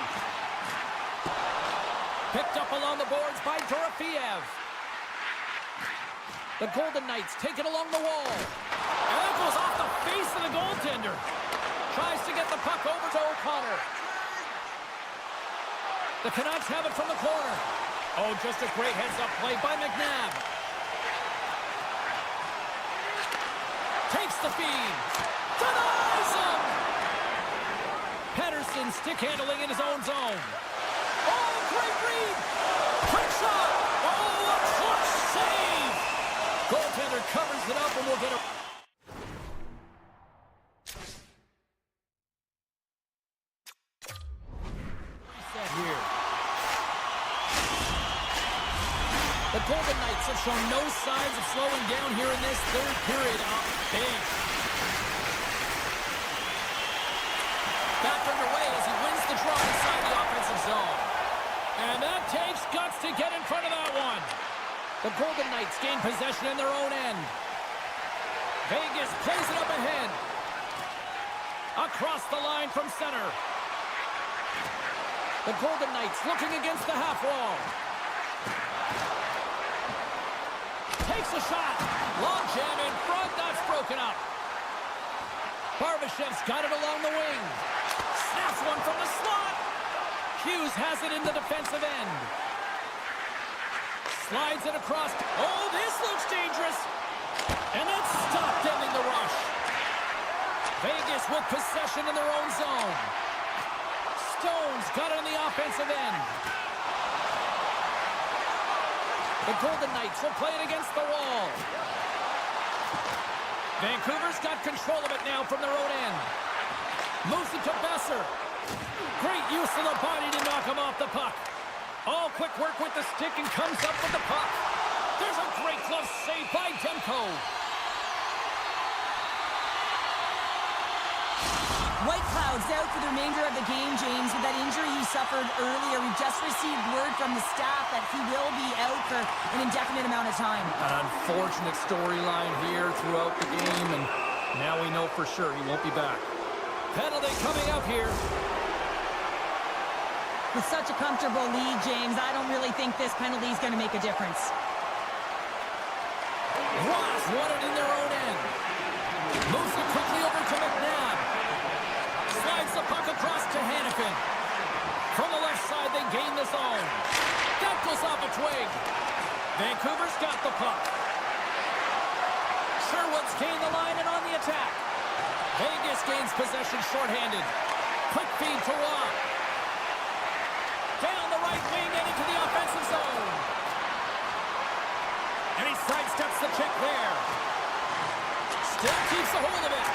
Picked up along the boards by Dorofeev. The Golden Knights take it along the wall. And that goes off the face of the goaltender. Tries to get the puck over to O'Connor. The Canucks have it from the corner. Oh, just a great heads-up play by McNabb. Takes the feed. Denies him! Pettersson stick handling in his own zone. Oh, great read! Quick shot! Oh, a clutch save! Goaltender covers it up and will get a... here. The Golden Knights have shown no signs of slowing down here in this third period. Big. Back underway as he wins the draw inside the offensive zone. And that takes guts to get in front of that one. The Golden Knights gain possession in their own end. Vegas plays it up ahead. Across the line from center. The Golden Knights looking against the half wall. Takes a shot. Long jam in front. That's broken up. Barbashev's got it along the wing. Snaps one from the slot. Hughes has it in the defensive end. Slides it across. Oh, this looks dangerous. And that's stopped, ending the rush. Vegas with possession in their own zone. Stone's got it on the offensive end. The Golden Knights will play it against the wall. Vancouver's got control of it now from their own end. Moves it to Besser. Great use of the body to knock him off the puck. Oh, quick work with the stick and comes up with the puck. There's a great glove save by Demko. Whitecloud's out for the remainder of the game, James. With that injury he suffered earlier, we just received word from the staff that he will be out for an indefinite amount of time. An unfortunate storyline here throughout the game, and now we know for sure he won't be back. Penalty coming up here. With such a comfortable lead, James, I don't really think this penalty is going to make a difference. Ross won it in their own end. Moves it quickly over to McNabb. Slides the puck across to Hanifin. From the left side, they gain the zone. That goes off a twig. Vancouver's got the puck. Sherwood's gained the line and on the attack. Vegas gains possession shorthanded. Quick feed to Ross. Down the right wing and into the offensive zone. And he sidesteps the check there. Still keeps a hold of it.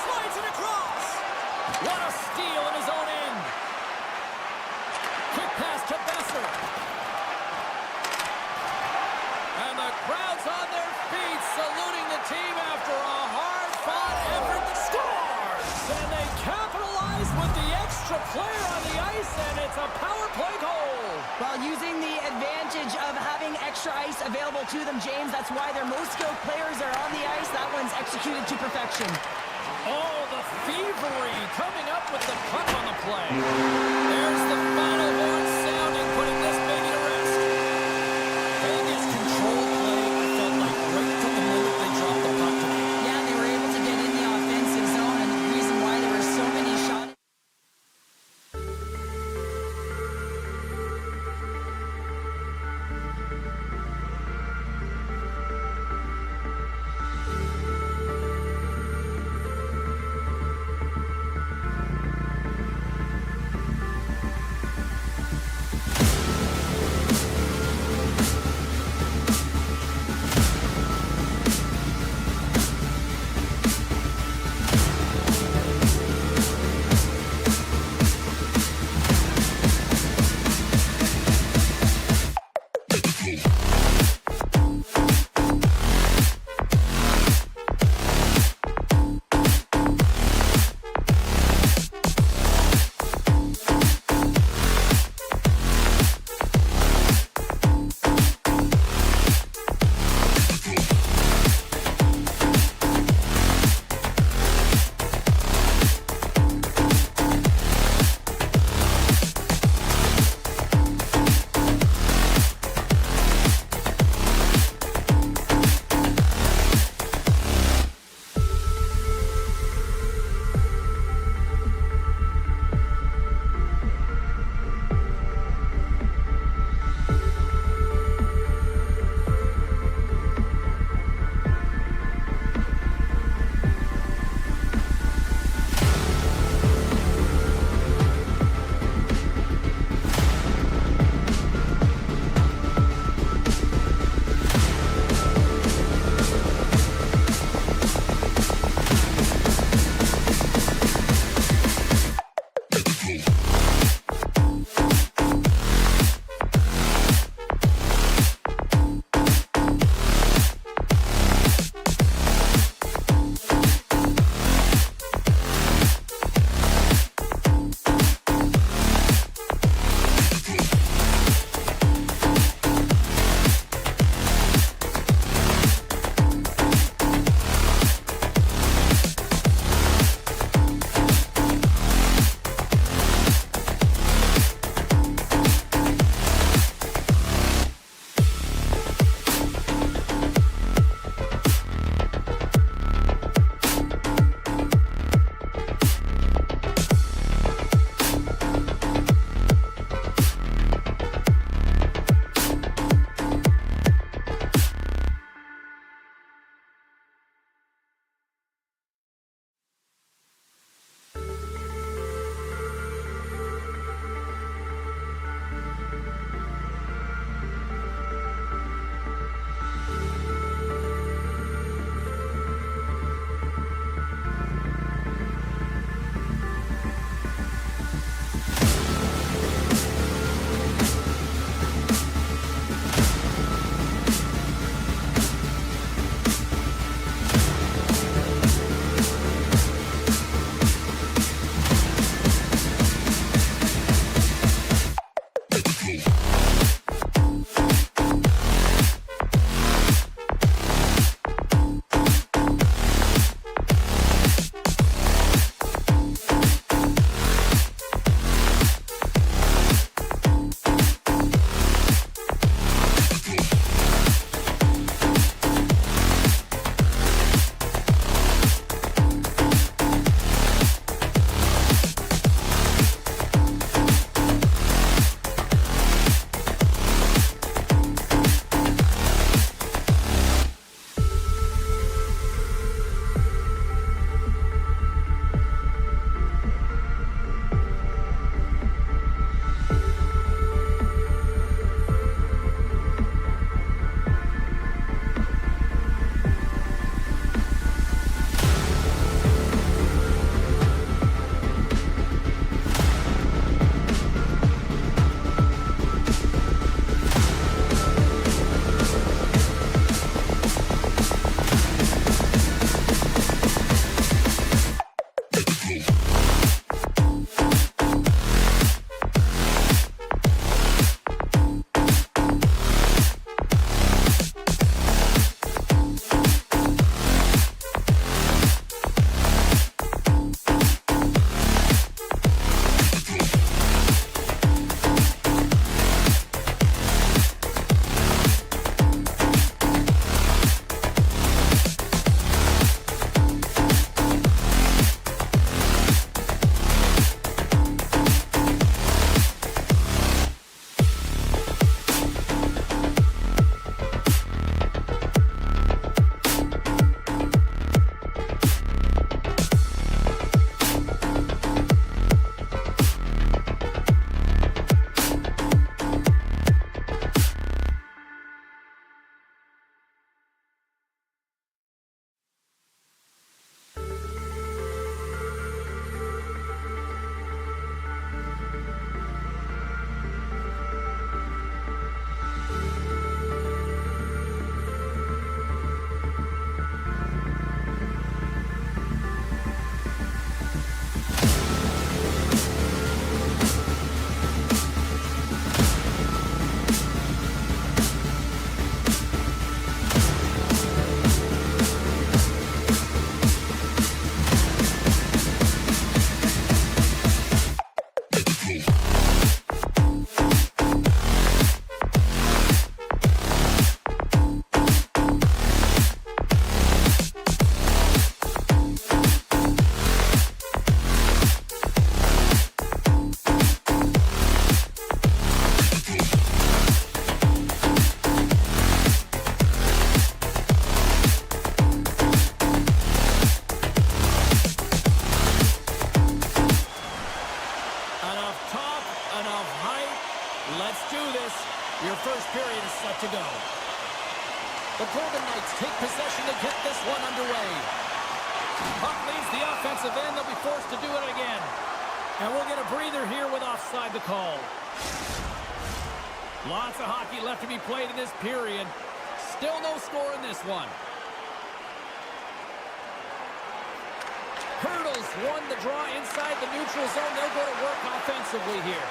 Slides it across. What a steal in his own end. Quick pass to Besser. And the crowd's on their feet saluting the team after a hard-fought effort that scores. And they capitalize with the extra player on the ice, and it's a power play goal. While using the advantage of having extra ice available to them, James, that's why their most skilled players are on the ice. That one's executed to perfection. Oh, the thievery coming up with the puck on the play. There's the final horn sounding, putting this baby to rest. Vegas controlled play, I felt like, right from the moment they dropped the puck to me. Yeah, they were able to get in the offensive zone, and the reason why there were so many shots. defensive end. They'll be forced to do it again. And we'll get a breather here with offside the call. Lots of hockey left to be played in this period. Still no score in this one. Hurdles won the draw inside the neutral zone. They'll go to work offensively here.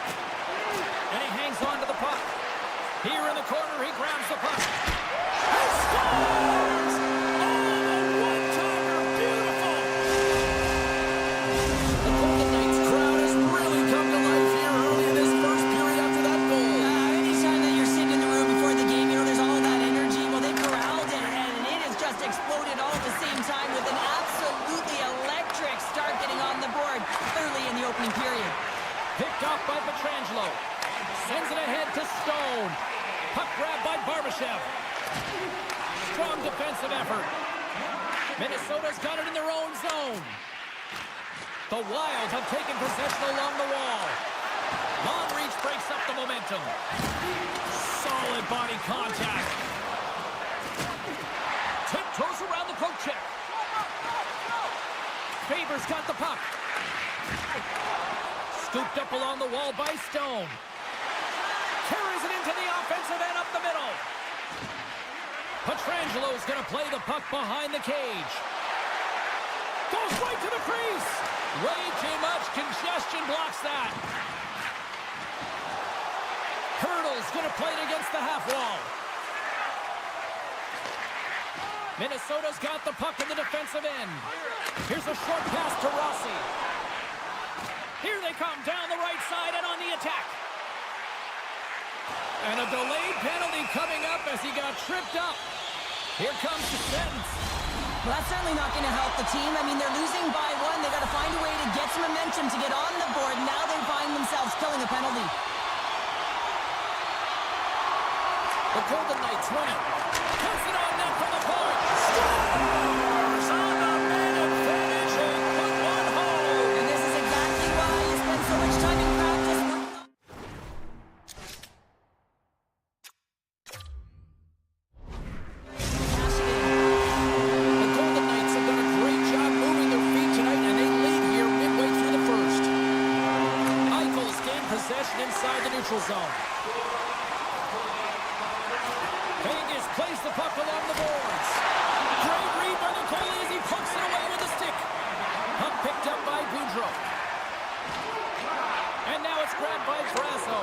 And he hangs on to the puck. Here in the corner, he grabs the puck. He scores! Oh, a one-timer, beautiful! The Golden Knights crowd has really come to life here early in this first period after that goal. Anytime that you're sitting in the room before the game, you know there's all that energy. Well, they corralled it, and it has just exploded all at the same time with an absolutely electric start getting on the board early in the opening period. Picked off by Pietrangelo. Sends it ahead to Stone. Puck grab by Barbashev. Strong defensive effort. Minnesota's got it in their own zone. The Wild have taken possession along the wall. Long reach breaks up the momentum. Solid body contact. Tiptoes around the poke check. Faber's got the puck. Scooped up along the wall by Stone. Carries it into the offensive end up the middle. Pietrangelo's going to play the puck behind the cage. Goes right to the crease. Way too much congestion blocks that. Hurdle's going to play it against the half wall. Minnesota's got the puck in the defensive end. Here's a short pass to Rossi. Here they come down the right side and on the attack. And a delayed penalty coming up as he got tripped up. Here comes the sentence. Well, that's certainly not going to help the team. I mean, they're losing by one. They got to find a way to get some momentum to get on the board. Now they find themselves killing a penalty. The Golden Knights win it. Puts it on net from the point. Scores on the minute finish and put one home. And this is exactly why you spend so much time in practice. The Golden Knights have done a great job moving their feet tonight, and they lead here midway through the first. Eichel's gained possession inside the neutral zone. Vegas plays the puck along the boards. Great read by the goalie as he pokes it away with a stick. Puck picked up by Boudreau. And now it's grabbed by Brasso.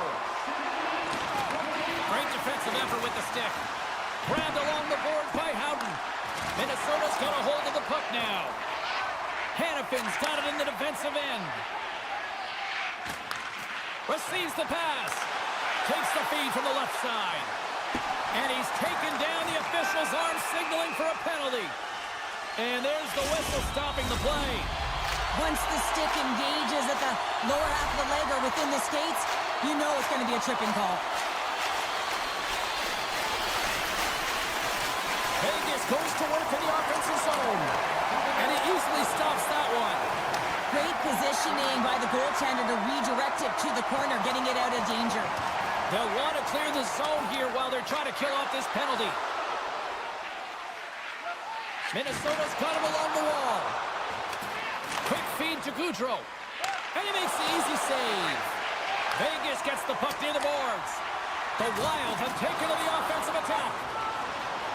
Great defensive effort with the stick. Grabbed along the boards by Howden. Minnesota's got a hold of the puck now. Hannafin's got it in the defensive end. Receives the pass. Takes the feed from the left side. And he's taken down the official's arm, signaling for a penalty. And there's the whistle stopping the play. Once the stick engages at the lower half of the leg or within the skates, you know it's going to be a tripping call. Vegas goes to work in the offensive zone. And he easily stops that one. Great positioning by the goaltender to redirect it to the corner, getting it out of danger. They'll want to clear the zone here while they're trying to kill off this penalty. Minnesota's got him along the wall. Quick feed to Gaudreau. And he makes the easy save. Vegas gets the puck near the boards. The Wild have taken to the offensive attack.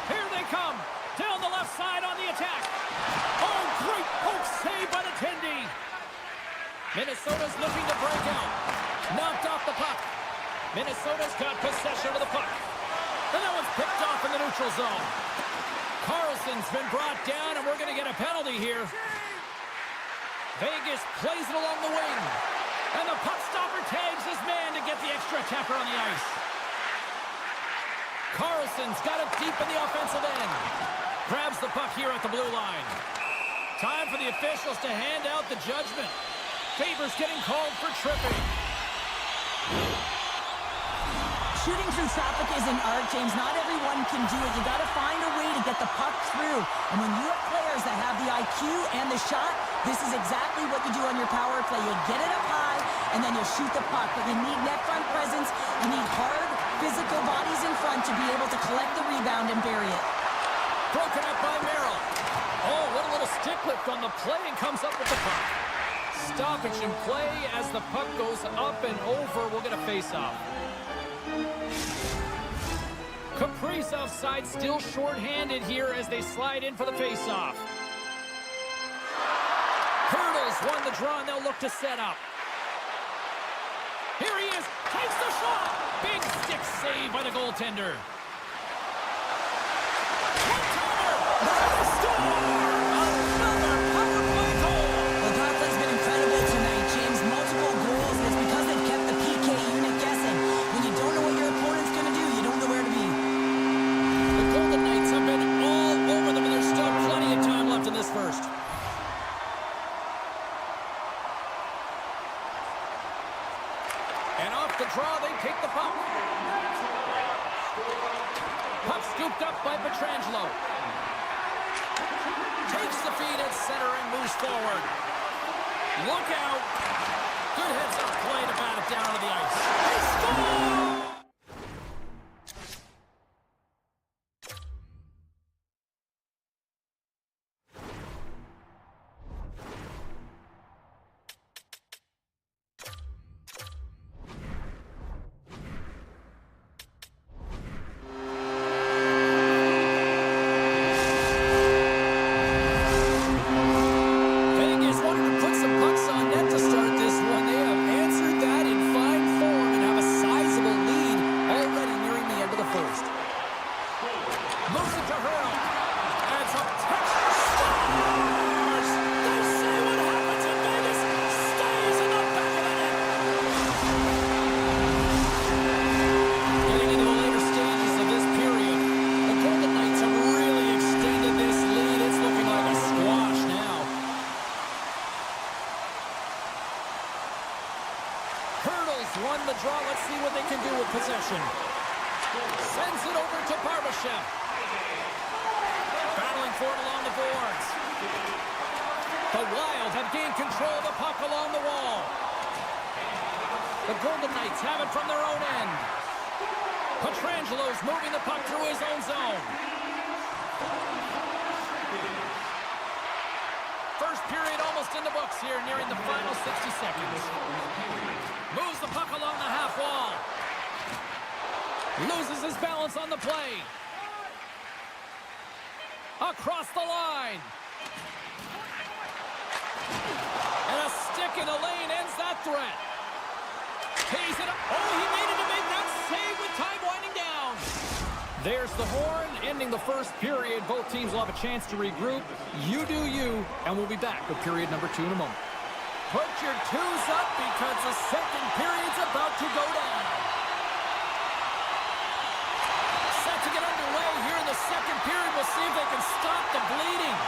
Here they come. Down the left side on the attack. Oh, great poke save by the Tendy. Minnesota's looking to break out. Knocked off the puck. Minnesota's got possession of the puck. And that one's picked off in the neutral zone. Carlson's been brought down, and we're going to get a penalty here. Vegas plays it along the wing. And the puck stopper tags his man to get the extra attacker on the ice. Carlson's got it deep in the offensive end. Grabs the puck here at the blue line. Time for the officials to hand out the judgment. Faber's getting called for tripping. Shooting through traffic is an art, James. Not everyone can do it. You got to find a way to get the puck through. And when you have players that have the IQ and the shot, this is exactly what you do on your power play. You get it up high, and then you shoot the puck. But you need net front presence. You need hard, physical bodies in front to be able to collect the rebound and bury it. Broken up by Merrill. Oh, what a little stick lift on the play and comes up with the puck. Stoppage in play as the puck goes up and over. We'll get a face-off. Kaprizov's side still short-handed here as they slide in for the face-off. Hurdles won the draw, and they'll look to set up. Here he is, takes the shot! Big stick save by the goaltender. One-timer! Score! Another power play goal! The power play's been incredible tonight, James. Multiple goals, and it's because they've kept the PK unit guessing. When you don't know what your opponent's going to do, you don't know where to be. The Golden Knights have been all over them, and there's still plenty of time left in this first. And off the draw, they take the puck. Puck scooped up by Pietrangelo. Takes the feed at center and moves forward. Look out. Good heads-up play to bat it down to the ice. They score! Won the draw. Let's see what they can do with possession. Sends it over to Barbashev. Battling for it along the boards. The Wild have gained control of the puck along the wall. The Golden Knights have it from their own end. Pietrangelo's moving the puck through his own zone. First period almost in the books here, nearing the final 60 seconds. Moves the puck along the half wall. Loses his balance on the play. Across the line. And a stick in the lane ends that threat. Tees it up. Oh, he made it to make that save with time winding down. There's the horn, ending the first period. Both teams will have a chance to regroup. You do you, and we'll be back with period number 2 in a moment. Put your twos up because the second period's about to go down. Set to get underway here in the second period. We'll see if they can stop the bleeding.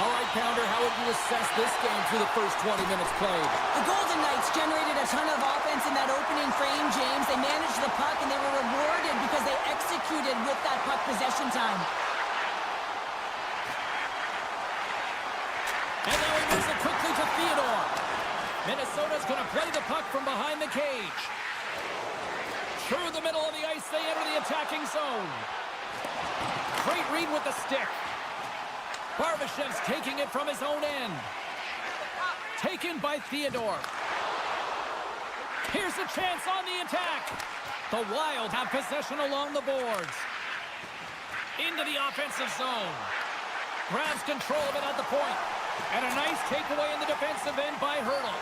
All right, Pounder, how would you assess this game through the first 20 minutes played? The Golden Knights generated a ton of offense in that opening frame, James. They managed the puck, and they were rewarded because they executed with that puck possession time. And now he moves it quickly to Theodore. Minnesota's going to play the puck from behind the cage. Through the middle of the ice, they enter the attacking zone. Great read with the stick. Barbashev's taking it from his own end. Taken by Theodore. Here's a chance on the attack. The Wild have possession along the boards. Into the offensive zone. Grabs control of it at the point. And a nice takeaway in the defensive end by Hurdle.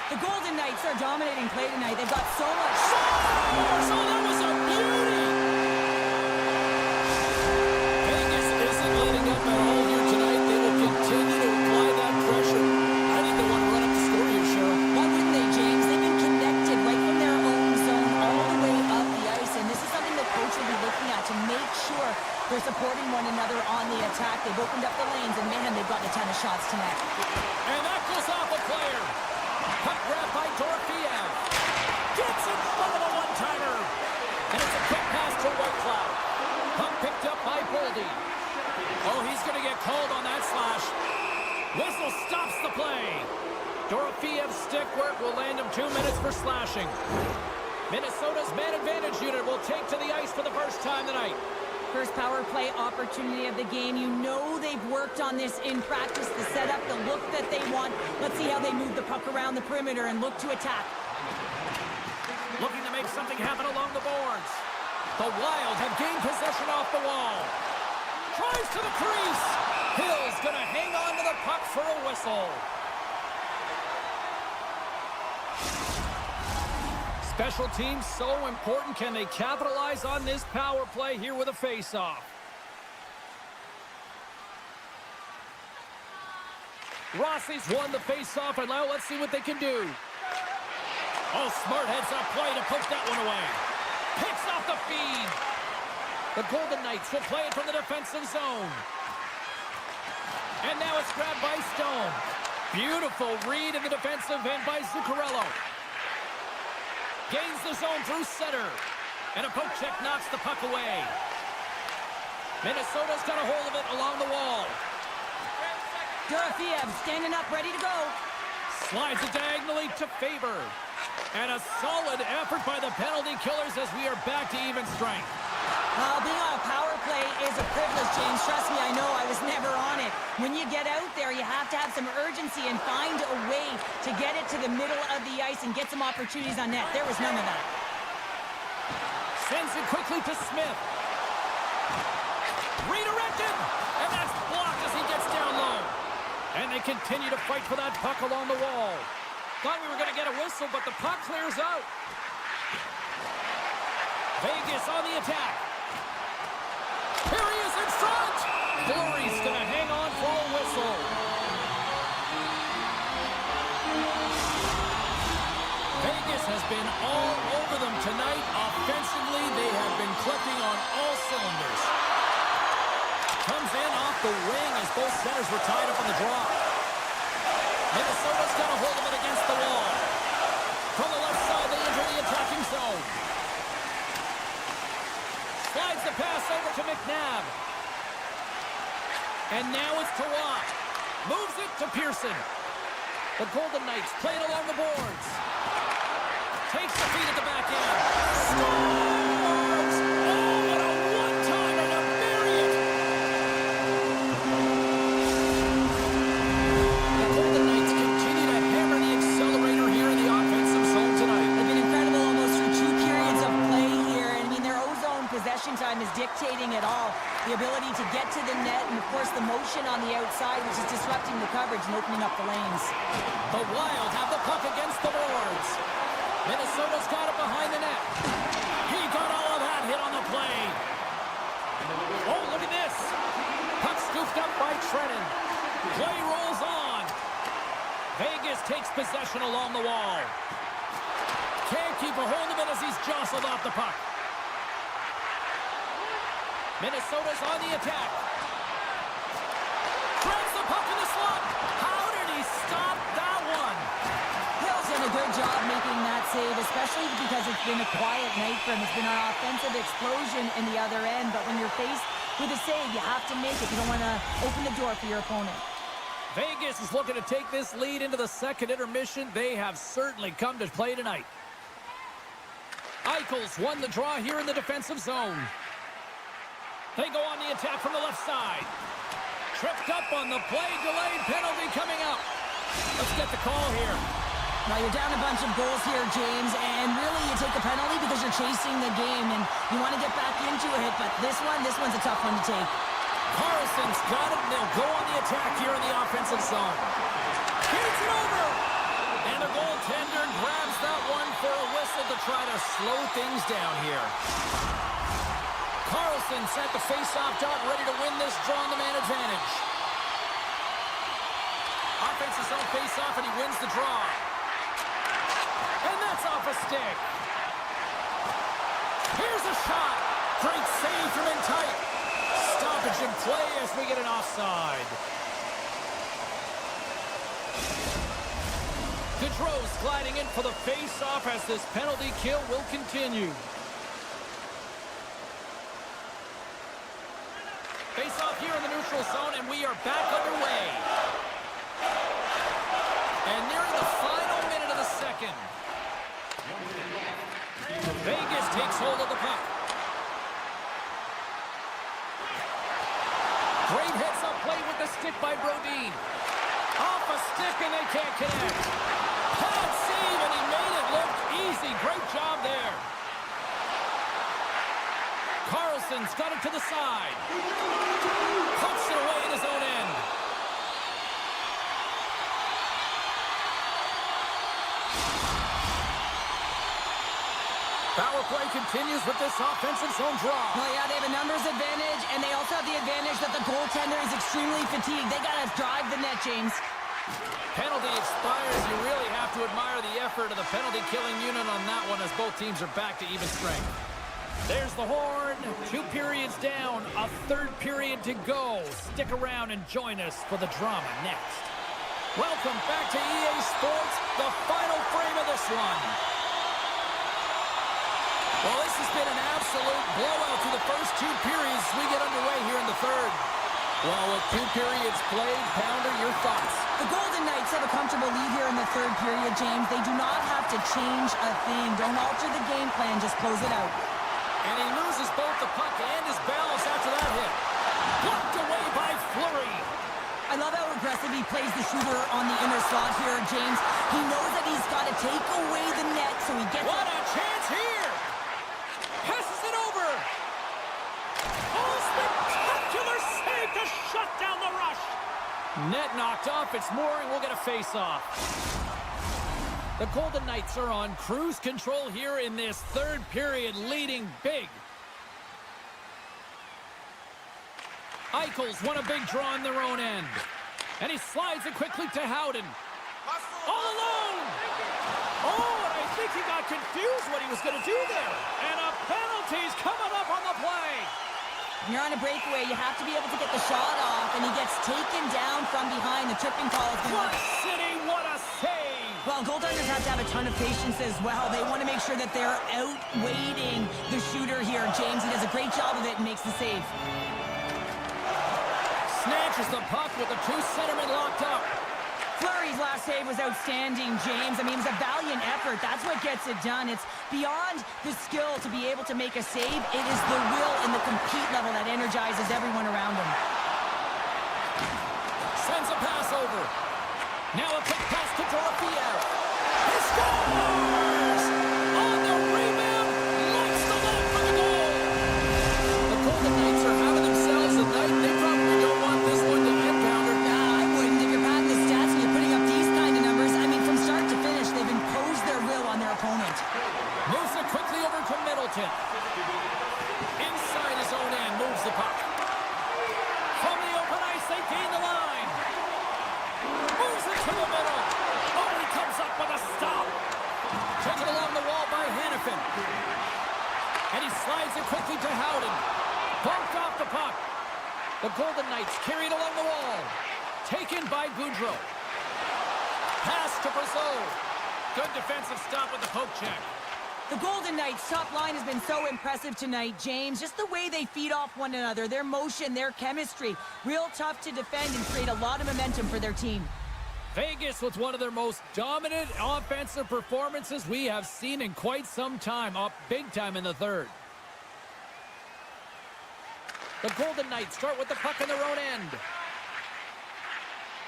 The Golden Knights are dominating play tonight. They've got so much... So that was a beauty! Vegas isn't letting up at all here tonight. They will continue to apply that pressure. I think they want to run up the score here, Cheryl. Why wouldn't they, James? They've been connected right from their own zone all the way up the ice. And this is something the coach will be looking at to make sure they're supporting one another on the attack. They've opened up the lanes, and man, they've gotten a ton of shots tonight. And that goes off a player. Puck grab by Dorofeev. Gets in front of a one-timer. And it's a quick pass to Whitecloud. Puck picked up by Boldy. Oh, he's going to get called on that slash. Whistle stops the play. Dorofeev's stick work will land him 2 minutes for slashing. Minnesota's man advantage unit will take to the ice for the first time tonight. first power play opportunity of the game. You know they've worked on this in practice, the setup, the look that they want. Let's see how they move the puck around the perimeter and look to attack. Looking to make something happen along the boards. The Wild have gained possession off the wall. Tries to the crease. Hill's going to hang on to the puck for a whistle. Special teams so important. Can they capitalize on this power play here with a face-off? Rossi's won the face-off, and now let's see what they can do. Oh, smart heads-up play to poke that one away. Picks off the feed. The Golden Knights will play it from the defensive zone. And now it's grabbed by Stone. Beautiful read in the defensive end by Zuccarello. Gains the zone through center. And a poke check knocks the puck away. Minnesota's got a hold of it along the wall. Dorofeev standing up, ready to go. Slides it diagonally to Faber. And a solid effort by the penalty killers as we are back to even strength. Being on a power play is a privilege, James. Trust me, I know. I was never on it. When you get out there, you have to have some urgency and find a way to get it to the middle of the ice and get some opportunities on net. There was none of that. Sends it quickly to Smith. Redirected! And that's blocked as he gets down low. And they continue to fight for that puck along the wall. Thought we were going to get a whistle, but the puck clears out. Vegas on the attack. Here he is in front. Fleury's going to hang on for a whistle. Vegas has been all over them tonight. Offensively, they have been clicking on all cylinders. Comes in off the wing as both centers were tied up on the draw. Minnesota's got a hold of it against the wall. From the left side, they enter the attacking zone. Slides the pass over to McNabb. And now it's to Watt. Moves it to Pearson. The Golden Knights play it along the boards. Takes the feed at the back end. Scores! Oh, what a one-timer to bury it! The Golden Knights continue to hammer the accelerator here in the offensive zone tonight. They've been incredible almost for 2 periods of play here. And I mean, their O-zone possession time is dictating it all. The ability to get to the net and, of course, the motion on the outside, which is disrupting the coverage and opening up the lanes. The Wild have the puck against the boards. Minnesota's got it behind the net. He got all of that hit on the play. Oh, look at this. Puck scooped up by Trennan. Play rolls on. Vegas takes possession along the wall. Can't keep a hold of it as he's jostled off the puck. Minnesota's on the attack. Grabs the puck in the slot. How did he stop that one? Hill's done a good job making that save, especially because it's been a quiet night for him. It's been an offensive explosion in the other end, but when you're faced with a save, you have to make it. You don't want to open the door for your opponent. Vegas is looking to take this lead into the second intermission. They have certainly come to play tonight. Eichel's won the draw here in the defensive zone. They go on the attack from the left side. Tripped up on the play, delayed penalty coming up. Let's get the call here. Well, you're down a bunch of goals here, James, and really you take a penalty because you're chasing the game and you want to get back into it, but this one's a tough one to take. Carlson's got it, and they'll go on the attack here in the offensive zone. Hits it over! And the goaltender grabs that one for a whistle to try to slow things down here. Carlson's at the face-off dot, ready to win this draw on the man advantage. Offensive zone face-off, and he wins the draw. And that's off a stick. Here's a shot. Great save from in tight. Stoppage in play as we get an offside. Gaudreau's gliding in for the face-off as this penalty kill will continue. Face-off here in the neutral zone, and we are back underway. And nearing the final minute of the second. Vegas takes hold of the puck. Great hits up play with the stick by Brodin. Off a stick and they can't connect. Pad save and he made it look easy. Great job there. Carlson's got it to the side. Puts it away in his own end. Power play continues with this offensive zone draw. Well, yeah, they have a numbers advantage, and they also have the advantage that the goaltender is extremely fatigued. They got to drive the net, James. Penalty expires. You really have to admire the effort of the penalty-killing unit on that one as both teams are back to even strength. There's the horn. 2 periods down. A third period to go. Stick around and join us for the drama next. Welcome back to EA Sports, the final frame of this one. Well, this has been an absolute blowout through the first 2 periods. We get underway here in the third. Well, with 2 periods played, Pounder, your thoughts? The Golden Knights have a comfortable lead here in the third period, James. They do not have to change a thing. Don't alter the game plan. Just close it out. And he loses both the puck and his balance after that hit. Blocked away by Fleury. I love how aggressive he plays the shooter on the inner slot here, James. He knows that he's got to take away the net, so he gets... What a chance here! Passes it over! Oh, spectacular save to shut down the rush! Net knocked off. It's Mooring. We'll get a face-off. The Golden Knights are on cruise control here in this third period, leading big. Eichel's won a big draw in their own end. And he slides it quickly to Howden. All alone! Oh, and I think he got confused what he was going to do there. And a penalty's coming up on the play. When you're on a breakaway, you have to be able to get the shot off, and he gets taken down from behind. The tripping call is going to... City, what a save! Well, goaltenders have to have a ton of patience as well. They want to make sure that they're outweighting the shooter here, James. He does a great job of it and makes the save. Snatches the puck with the 2 centermen locked up. Fleury's last save was outstanding, James. I mean, it was a valiant effort. That's what gets it done. It's beyond the skill to be able to make a save. It is the will and the compete level that energizes everyone around him. Sends a pass over. Now a quick pass to Dorofiev. He scores! On the rebound, lights the net for the goal. The Golden Knights are having themselves a night. They probably don't want this one to end, Pounder. Nah, I wouldn't. If you're padding the stats and you're putting up these kind of numbers, I mean, from start to finish, they've imposed their will on their opponent. Moves it quickly over to Middleton. Inside his own end, moves the puck. From the open ice, they gain the line. Moves it to the middle. Oh, he comes up with a stop. Taken along the wall by Hannafin. And he slides it quickly to Howden. Bumped off the puck. The Golden Knights carried along the wall. Taken by Goudreau. Pass to Brazeau. Good defensive stop with the poke check. The Golden Knights' top line has been so impressive tonight, James. Just the way they feed off one another, their motion, their chemistry. Real tough to defend and create a lot of momentum for their team. Vegas with one of their most dominant offensive performances we have seen in quite some time, up big time in the third. The Golden Knights start with the puck in their own end.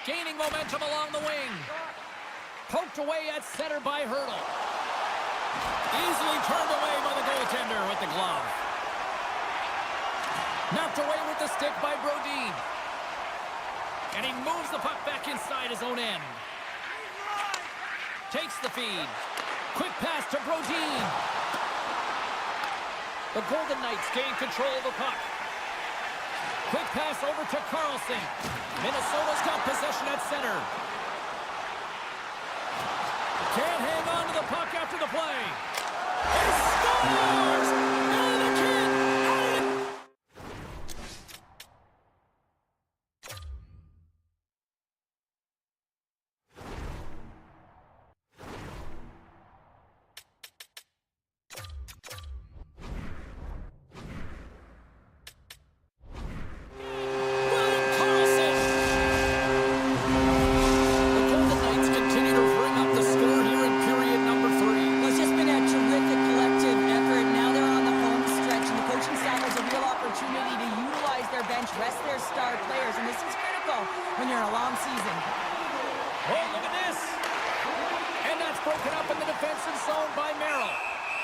Gaining momentum along the wing. Poked away at center by Hurdle. Easily turned away by the goaltender with the glove. Knocked away with the stick by Brodin. And he moves the puck back inside his own end. Takes the feed. Quick pass to Brodin. The Golden Knights gain control of the puck. Quick pass over to Carlson. Minnesota's got possession at center. Can't hang on to the puck after the play. He scores! And the kid out of it. Well, it's just been a terrific collective effort. Now It's broken up in the defensive zone by Merrill.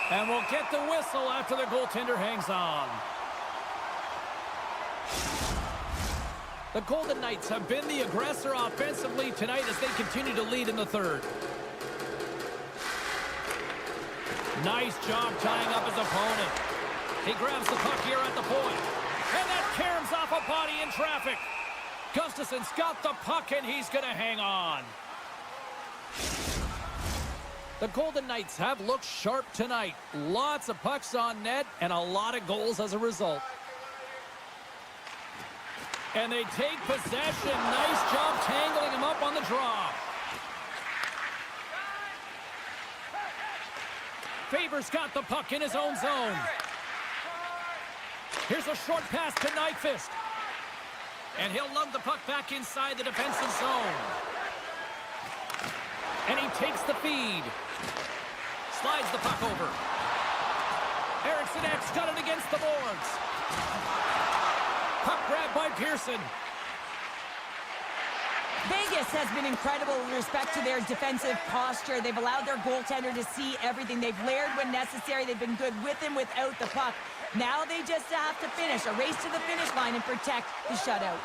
And we'll get the whistle after the goaltender hangs on. The Golden Knights have been the aggressor offensively tonight as they continue to lead in the third. Nice job tying up his opponent. He grabs the puck here at the point. And that caroms off a body in traffic. Gustafson's got the puck and he's going to hang on. The Golden Knights have looked sharp tonight. Lots of pucks on net and a lot of goals as a result. And they take possession. Nice job tangling him up on the draw. Faber's got the puck in his own zone. Here's a short pass to Nyquist. And he'll lug the puck back inside the defensive zone. And he takes the feed. Slides the puck over. Eriksson Ek's got it against the boards. Puck grab by Pearson. Vegas has been incredible with respect to their defensive posture. They've allowed their goaltender to see everything. They've layered when necessary. They've been good with and without the puck. Now they just have to finish. A race to the finish line and protect the shutout.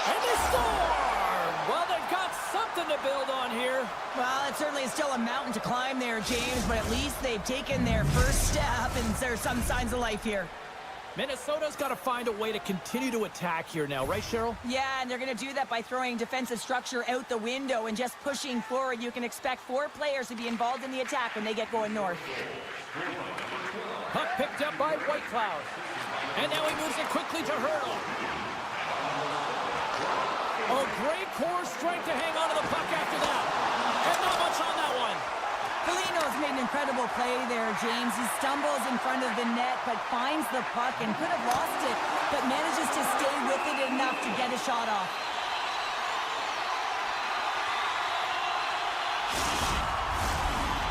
And they score! Well, they've got something to build on here. Well, it certainly is still a mountain to climb there, James, but at least they've taken their first step, and there's some signs of life here. Minnesota's got to find a way to continue to attack here now, right, Cheryl? Yeah, and they're going to do that by throwing defensive structure out the window and just pushing forward. You can expect 4 players to be involved in the attack when they get going north. Puck picked up by Whitecloud. And now he moves it quickly to Hurdle. Oh, great core strength to hang on to the puck after that. And not much on that one. Foligno's made an incredible play there, James. He stumbles in front of the net, but finds the puck and could have lost it, but manages to stay with it enough to get a shot off.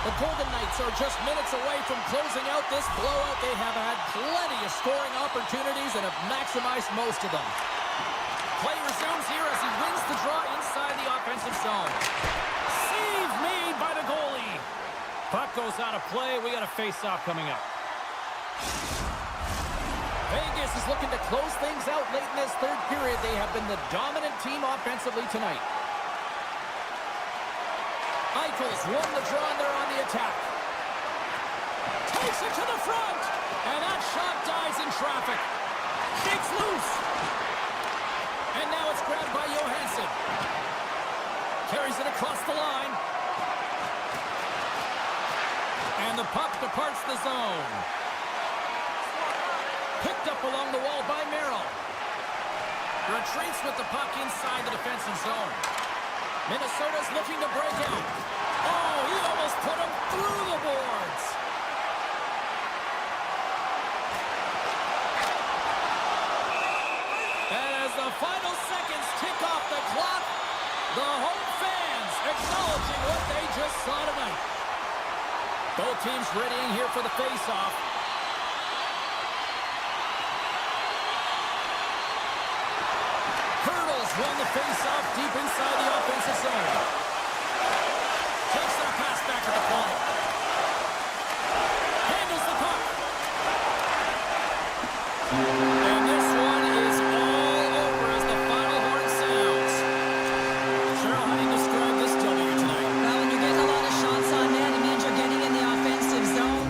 The Golden Knights are just minutes away from closing out this blowout. They have had plenty of scoring opportunities and have maximized most of them. Play resumes here as he wins the draw inside the offensive zone. Save made by the goalie. Puck goes out of play. We got a face-off coming up. Vegas is looking to close things out late in this third period. They have been the dominant team offensively tonight. Eichel's won the draw and they're on the attack. Takes it to the front. And that shot dies in traffic. Shakes loose. And now it's grabbed by Johansson. Carries it across the line. And the puck departs the zone. Picked up along the wall by Merrill. Retreats with the puck inside the defensive zone. Minnesota's looking to break out. Oh, he almost put him through the boards. And as the final seconds tick off the clock, the home fans acknowledging what they just saw tonight. Both teams readying here for the face-off. Won the face-off deep inside the offensive zone. Takes their pass back to the point. Handles the puck. And this one is all over as the final horn sounds. Cheryl, how do you describe this W tonight? Well, when you're getting a lot of shots on net, it means you're getting in the offensive zone.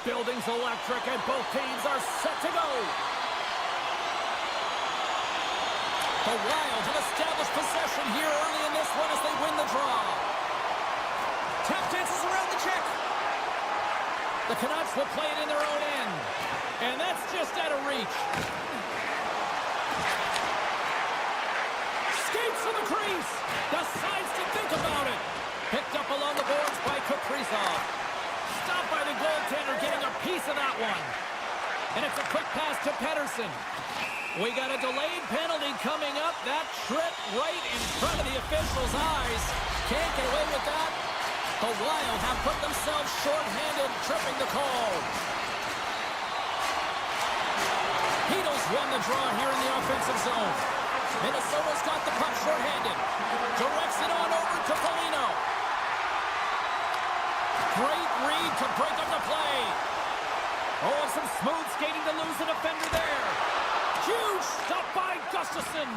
building's electric and both teams are set to go. The Wild have established possession here early in this one as they win the draw. Tap dances around the check. The Canucks will play it in their own end. And that's just out of reach. Skates to the crease. Decides to think about it. Picked up along the boards by Kaprizov. Stopped by the goaltender, getting a piece of that one. And it's a quick pass to Pettersson. We got a delayed penalty coming up. That trip right in front of the officials' eyes. Can't get away with that. The Wild have put themselves short-handed, tripping the call. Heedle's won the draw here in the offensive zone. Minnesota's got the puck short-handed. Directs it on over to Foligno. Great read to break up the play. Oh, some smooth skating to lose a defender there. Huge stop by Gustafsson.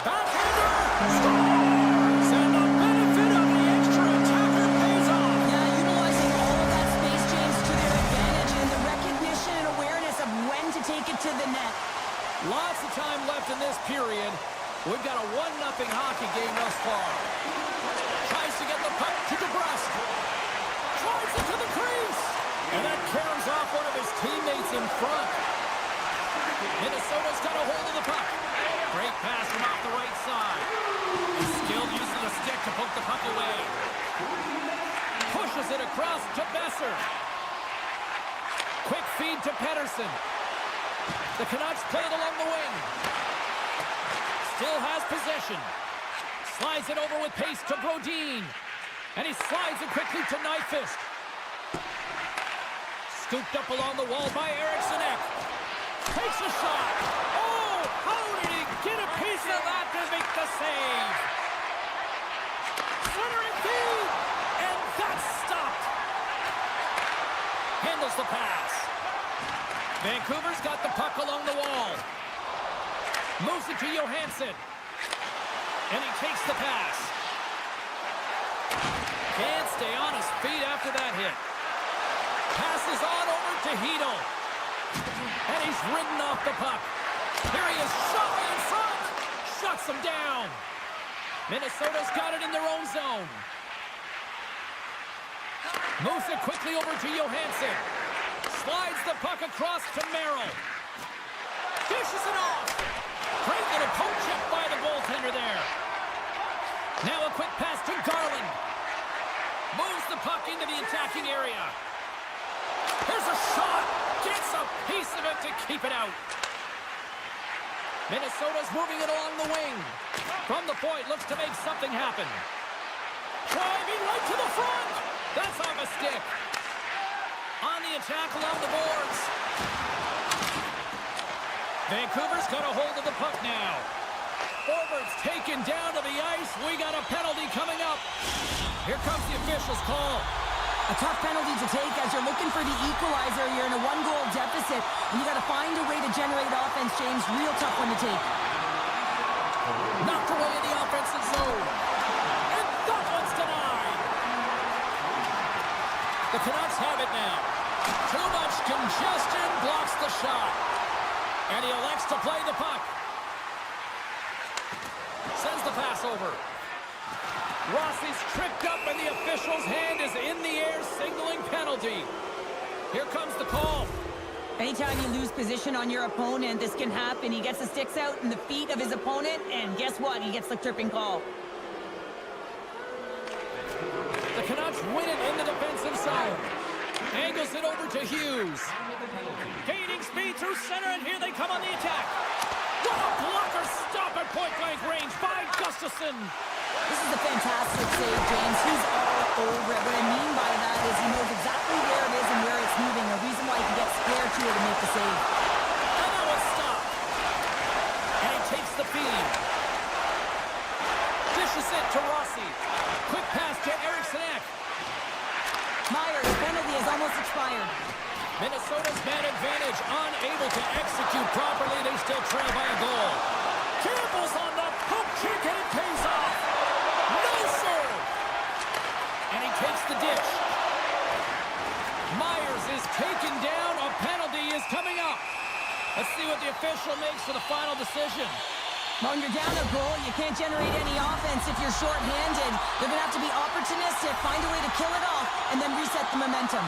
Backhander scores! And the benefit of the extra attacker pays off. Yeah, utilizing all of that space, James, to their advantage, and the recognition and awareness of when to take it to the net. Lots of time left in this period. We've got a 1-0 hockey game thus far. Tries to get the puck to DeBrusque. Drives it to the crease. And that carries off one of his teammates in front. Minnesota's got a hold of the puck. Great pass from off the right side. He's skilled using the stick to poke the puck away. Pushes it across to Besser. Quick feed to Pettersson. The Canucks play it along the wing. Still has possession. Slides it over with pace to Brodin. And he slides it quickly to Nyquist. Scooped up along the wall by Eriksson Ek. Takes a shot. Oh, how did he get a piece of that to make the save? Centering feed. And that's stopped. Handles the pass. Vancouver's got the puck along the wall. Moves it to Johansson. And he takes the pass. Can't stay on his feet after that hit. Passes on over to Heedle. And he's ridden off the puck. Here he is, shot in front. Shuts him down. Minnesota's got it in their own zone. Moves it quickly over to Johansson. Slides the puck across to Merrill. Dishes it off. Great little poke check by the goaltender there. Now a quick pass to Garland. Moves the puck into the attacking area. Here's a shot. Gets a piece of it to keep it out. Minnesota's moving it along the wing. From the point, looks to make something happen. Driving right to the front. That's off a stick. On the attack along the boards. Vancouver's got a hold of the puck now. Forwards taken down to the ice. We got a penalty coming up. Here comes the official's call. A tough penalty to take as you're looking for the equalizer. You're in a 1-goal deficit, and you got to find a way to generate offense, James. Real tough one to take. Knocked away in the offensive zone. And that one's denied. The Canucks have it now. Too much congestion blocks the shot. And he elects to play the puck. Sends the pass over. Rossi's tripped up and the official's hand is in the air signaling penalty. Here comes the call. Anytime you lose position on your opponent, this can happen. He gets the sticks out in the feet of his opponent, and guess what? He gets the tripping call. The Canucks win it in the defensive zone. Angles it over to Hughes. Gaining speed through center, and here they come on the attack. What a blocker stop at point-blank range by Gustafsson. This is a fantastic save, James. He's all over it. What I mean by that is he knows exactly where it is and where it's moving. A reason why he can get square to it and make the save. And now it's stopped. And he takes the feed. Dishes it to Rossi. Quick pass to Eriksson Ek. Myers, penalty has almost expired. Minnesota's man advantage, unable to execute properly. They still trail by a goal. Campbell's on the poke check and it pays off. Nice serve. And he takes the dish. Myers is taken down. A penalty is coming up. Let's see what the official makes for the final decision. When you're down a goal, you can't generate any offense if you're short-handed. They're going to have to be opportunistic, find a way to kill it off, and then reset the momentum.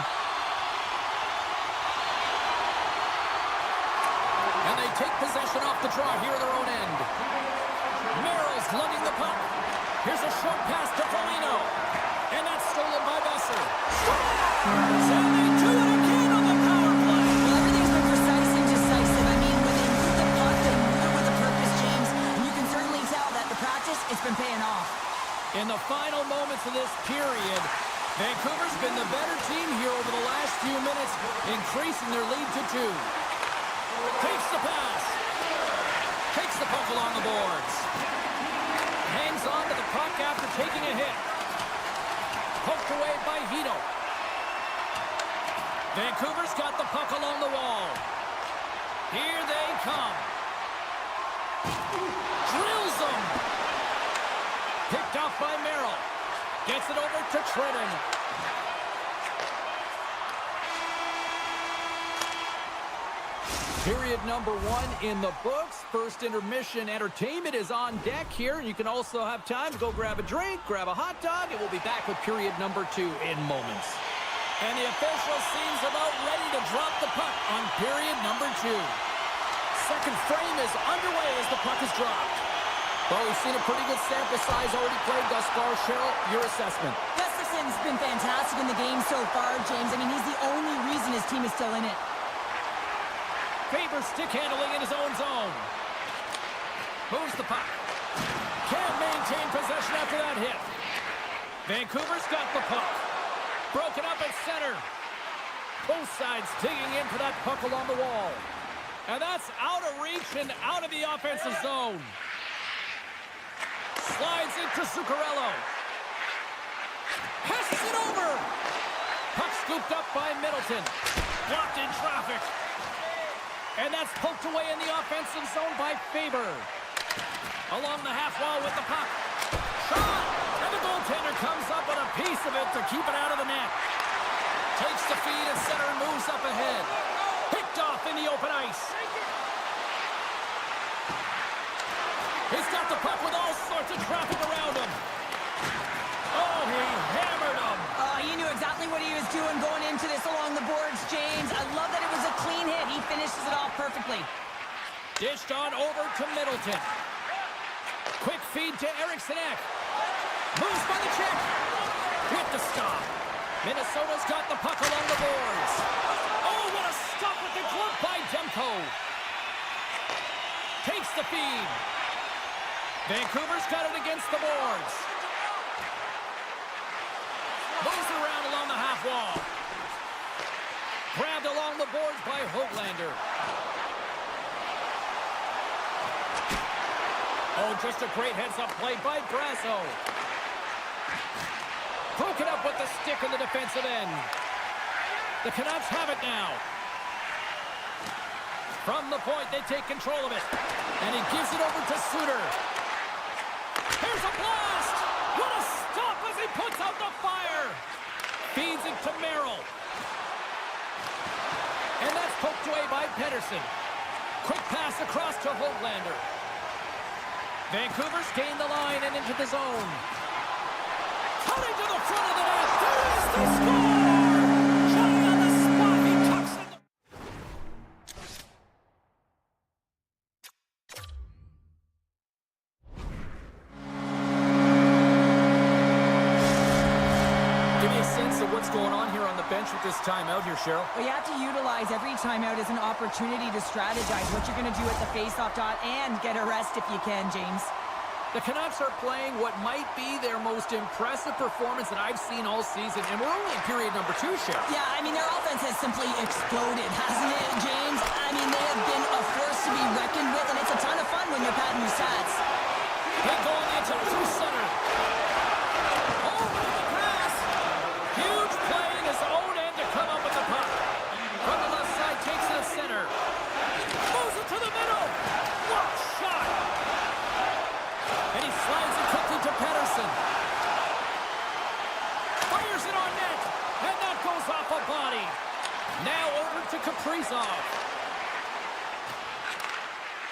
And they take possession off the draw here at their own end. Merrill's lugging the puck. Here's a short pass to Foligno. And that's stolen by Besser. Scores! And they do it again on the power play. Well, everything's been precise and decisive. I mean, when they move the puck, they move it with a purpose, James. And you can certainly tell that the practice, it's been paying off. In the final moments of this period, Vancouver's been the better team here over the last few minutes, increasing their lead to 2. Takes the pass. Takes the puck along the boards. Hangs on to the puck after taking a hit. Poked away by Hito. Vancouver's got the puck along the wall. Here they come. Drills them. Picked off by Merrill. Gets it over to Trenton. Period number 1 in the books. First intermission entertainment is on deck here. You can also have time to go grab a drink, grab a hot dog, and we'll be back with period number 2 in moments. And the official seems about ready to drop the puck on period number 2. Second frame is underway as the puck is dropped. Well, we've seen a pretty good sample size already played thus far. Cheryl, your assessment. Gustafson's been fantastic in the game so far, James. I mean, he's the only reason his team is still in it. Faber stick handling in his own zone. Moves the puck. Can't maintain possession after that hit. Vancouver's got the puck. Broken up at center. Both sides digging in for that puck along the wall. And that's out of reach and out of the offensive zone. Slides into Zuccarello. Passes it over. Puck scooped up by Middleton. Blocked in traffic. And that's poked away in the offensive zone by Faber. Along the half wall with the puck. Shot! And the goaltender comes up with a piece of it to keep it out of the net. Takes the feed at center and moves up ahead. Picked off in the open ice. He's got the puck with all sorts of traffic around him. Oh, he hammered him. He knew exactly what he was doing going into this along the boards, James. I love that it was a clean hit. He finishes it off perfectly. Dished on over to Middleton. Quick feed to Eriksson Ek. Moves by the check. With the stop. Minnesota's got the puck along the boards. Oh, what a stop with the glove by Demko. Takes the feed. Vancouver's got it against the boards. Moves around along the half wall. Grabbed along the boards by Höglander. Oh, just a great heads-up play by Brasso. Broken up with the stick in the defensive end. The Canucks have it now. From the point, they take control of it. And he gives it over to Suter. Here's a blast! What a stop as he puts out the fire! Feeds it to Merrill. And that's poked away by Pedersen. Quick pass across to Höglander. Vancouver's gained the line and into the zone. Cutting to the front of the net. There is the score! Johnny on the spot. He tucks in the... Give me a sense of what's going on here on the bench with this timeout here, Cheryl. Well, you have to utilize every timeout as an opportunity to strategize what you're going to do at the faceoff dot and get a rest if you can, James. The Canucks are playing what might be their most impressive performance that I've seen all season, and we're only in period number 2, Cheryl. Yeah, I mean, their offense has simply exploded, hasn't it, James? I mean, they have been a force to be reckoned with, and it's a ton of fun when you're padding your stats. Big goal in the attack through center. Over the pass. Huge play in his own end to come up with the puck. From the left side, takes it to center. Moves it to the middle. What a shot. And he slides it quickly to Pedersen. Fires it on net. And that goes off a body. Now over to Kaprizov.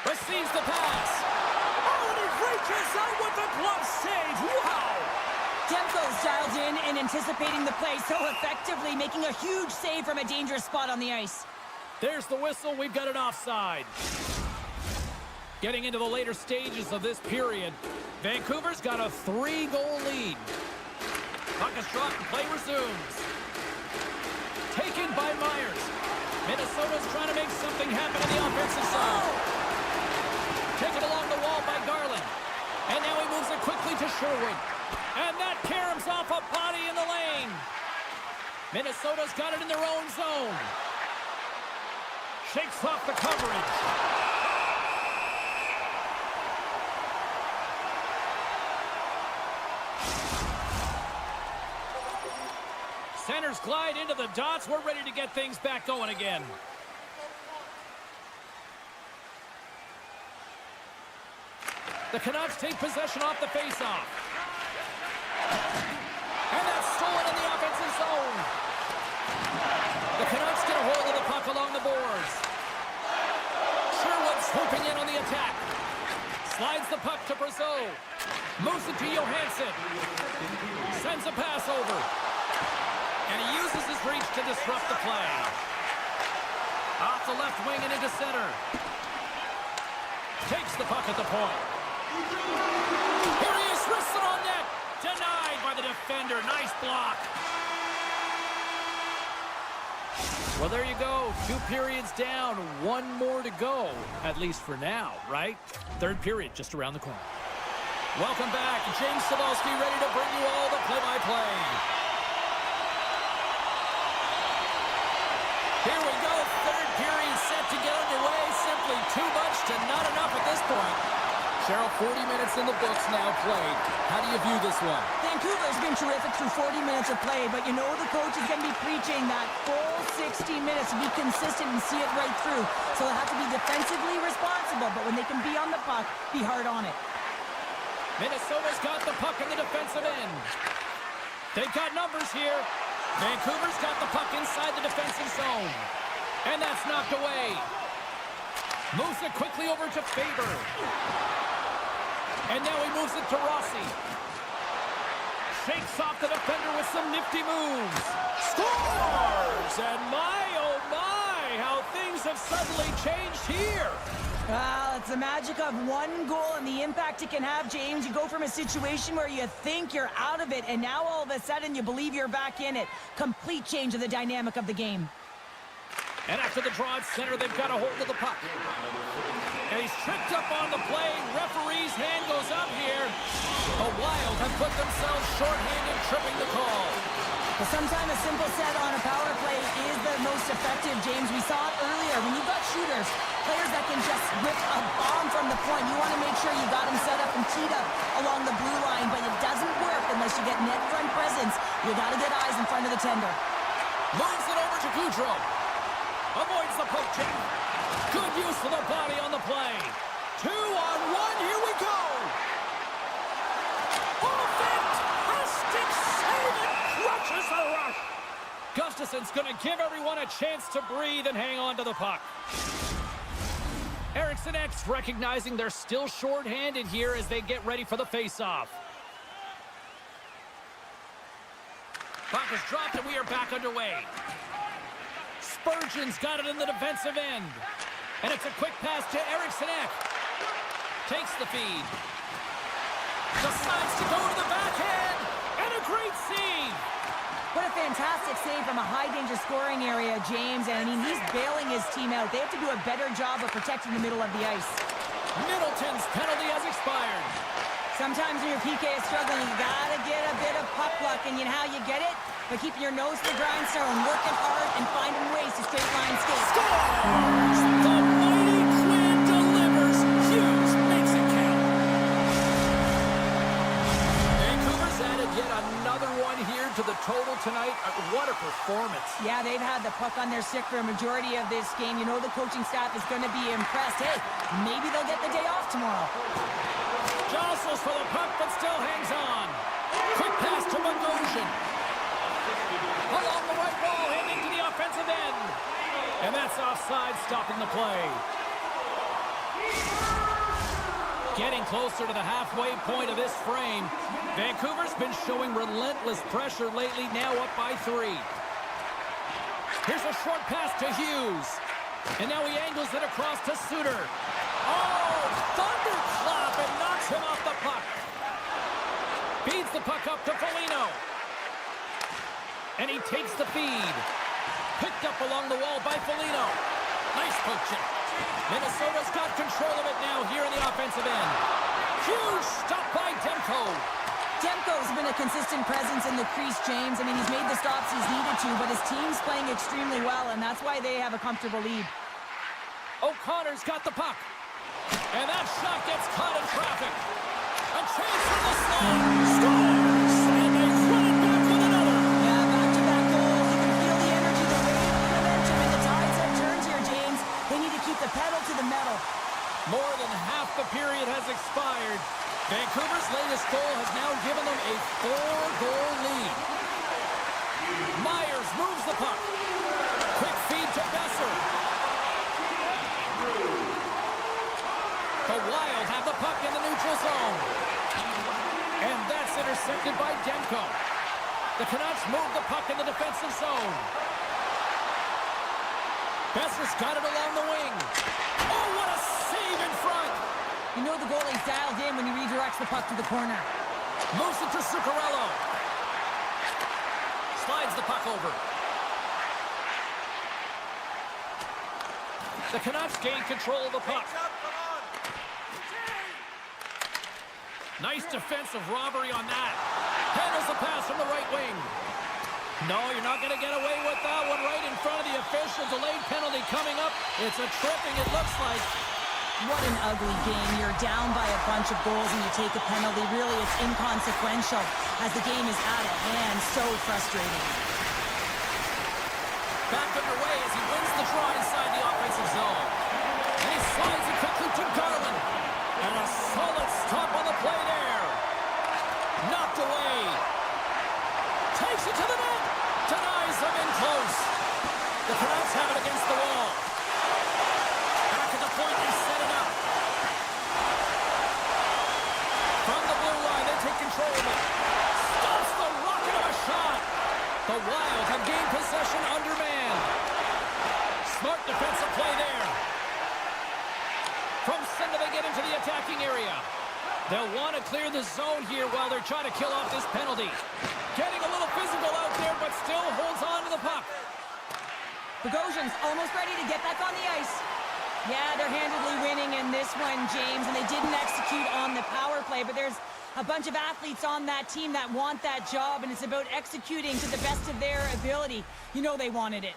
Receives the pass. Oh, and he reaches out with the glove save. Wow! Demko's dialed in and anticipating the play so effectively, making a huge save from a dangerous spot on the ice. There's the whistle. We've got an offside. Getting into the later stages of this period, Vancouver's got a 3-goal lead. Puck is dropped and play resumes. Taken by Myers. Minnesota's trying to make something happen in the offensive zone. Taken along the wall by Garland. And now he moves it quickly to Sherwood. And that caroms off a body in the lane. Minnesota's got it in their own zone. Shakes off the coverage. Centers glide into the dots. We're ready to get things back going again. The Canucks take possession off the faceoff. And that's stolen in the offensive zone. The Canucks get a hold of the puck along the boards. Sherwood swooping in on the attack. Slides the puck to Brazeau. Moves it to Johansson. Sends a pass over. And he uses his reach to disrupt the play. Off the left wing and into center. Takes the puck at the point. Here he is, wrists it on net. Denied by the defender. Nice block. Well, there you go. 2 periods down. 1 more to go. At least for now, right? 3rd period just around the corner. Welcome back. James Cybulski ready to bring you all the play-by-play. Here we go. 3rd period set to get underway. Simply too much to not enough at this point. Cheryl, 40 minutes in the books now played. How do you view this one? Vancouver's been terrific through 40 minutes of play, but you know the coach is going to be preaching that full 60 minutes to be consistent and see it right through. So they'll have to be defensively responsible, but when they can be on the puck, be hard on it. Minnesota's got the puck in the defensive end. They've got numbers here. Vancouver's got the puck inside the defensive zone. And that's knocked away. Moves it quickly over to Faber. And now he moves it to Rossi. Shakes off the defender with some nifty moves. Scores! And my, oh my, how things have suddenly changed here. Well, it's the magic of 1 goal and the impact it can have, James. You go from a situation where you think you're out of it, and now all of a sudden you believe you're back in it. Complete change of the dynamic of the game. And after the draw at center, they've got a hold of the puck. And he's tripped up on the play. Referee's hand goes up here. The Wild have put themselves shorthanded, tripping the call. But sometimes a simple set on a power play is the most effective, James. We saw it earlier. When you've got shooters, players that can just rip a bomb from the point, you want to make sure you got them set up and teed up along the blue line, but it doesn't work unless you get net front presence. You got to get eyes in front of the tender. Moves it over to Goudreau. Avoids the poke check. Good use of the body on the play. 2-on-1, here we go. Oh, fantastic save and crushes the rush. Gustafson's going to give everyone a chance to breathe and hang on to the puck. Eriksson X recognizing they're still short-handed here as they get ready for the face-off. Puck is dropped and we are back underway. Spurgeon's got it in the defensive end. And it's a quick pass to Eriksson Ek. Takes the feed. Decides to go to the backhand. And a great save. What a fantastic save from a high-danger scoring area, James. And, I mean, he's bailing his team out. They have to do a better job of protecting the middle of the ice. Middleton's penalty has expired. Sometimes when your PK is struggling, you got to get a bit of puck luck. And you know how you get it? By keeping your nose to the grindstone, working hard, and finding ways to straight line skate. Scores! The mighty Twin delivers. Hughes makes it count. Vancouver's added yet another one here to the total tonight. What a performance. Yeah, they've had the puck on their stick for a majority of this game. You know the coaching staff is going to be impressed. Hey, maybe they'll get the day off tomorrow. Jostles for the puck, but still hangs on. Quick pass to Bogosian. Along the right wall, heading to the offensive end. stopping the play. Getting closer to the halfway point of this frame. Vancouver's been showing relentless pressure lately, now up by 3. Here's a short pass to Hughes. And now he angles it across to Suter. Oh, thunderclap, and knocks him off the puck. Feeds the puck up to Foligno. And he takes the feed. Picked up along the wall by Foligno. Nice poke check. Minnesota's got control of it now here in the offensive end. Huge stop by Demko. Demko's been a consistent presence in the crease, James. I mean, he's made the stops he's needed to, but his team's playing extremely well, and that's why they have a comfortable lead. O'Connor's got the puck. And that shot gets caught in traffic. A chance for the slot. Scores! And they run it back with another. Yeah, back-to-back goals. You can feel the energy, the wave, the momentum, and the tides have turned here, James. They need to keep the pedal to the metal. More than half the period has expired. Vancouver's latest goal has now given them a 4-goal lead. Myers moves the puck. Quick feed to Besser. The Wild have the puck in the neutral zone. And that's intercepted by Demko. The Canucks move the puck in the defensive zone. Besser's got it along the wing. Oh, what a save in front! You know the goalie's dialed in when he redirects the puck to the corner. Moves it to Zuccarello. Slides the puck over. The Canucks gain control of the puck. Nice defensive robbery on that. Handles the pass from the right wing. No, you're not going to get away with that one right in front of the official. Delayed penalty coming up. It's a tripping, it looks like. What an ugly game. You're down by a bunch of goals and you take a penalty. Really, it's inconsequential as the game is out of hand. So frustrating. Back underway as he wins the draw inside the offensive zone. And he slides it quickly to Garland. And a solid stop on the play there. Knocked away. Takes it to the net. Denies them in close. The Canucks have it against the wall. Back at the point, they set it up. From the blue line, they take control of it. Stops the rocket of a shot. The Wild have gained possession under man. Smart defensive play there. From center, they get into the attacking area. They'll want to clear the zone here while they're trying to kill off this penalty. Getting a little physical out there, but still holds on to the puck. Bogosian's almost ready to get back on the ice. Yeah, they're handedly winning in this one, James, and they didn't execute on the power play, but there's a bunch of athletes on that team that want that job, and it's about executing to the best of their ability. You know they wanted it.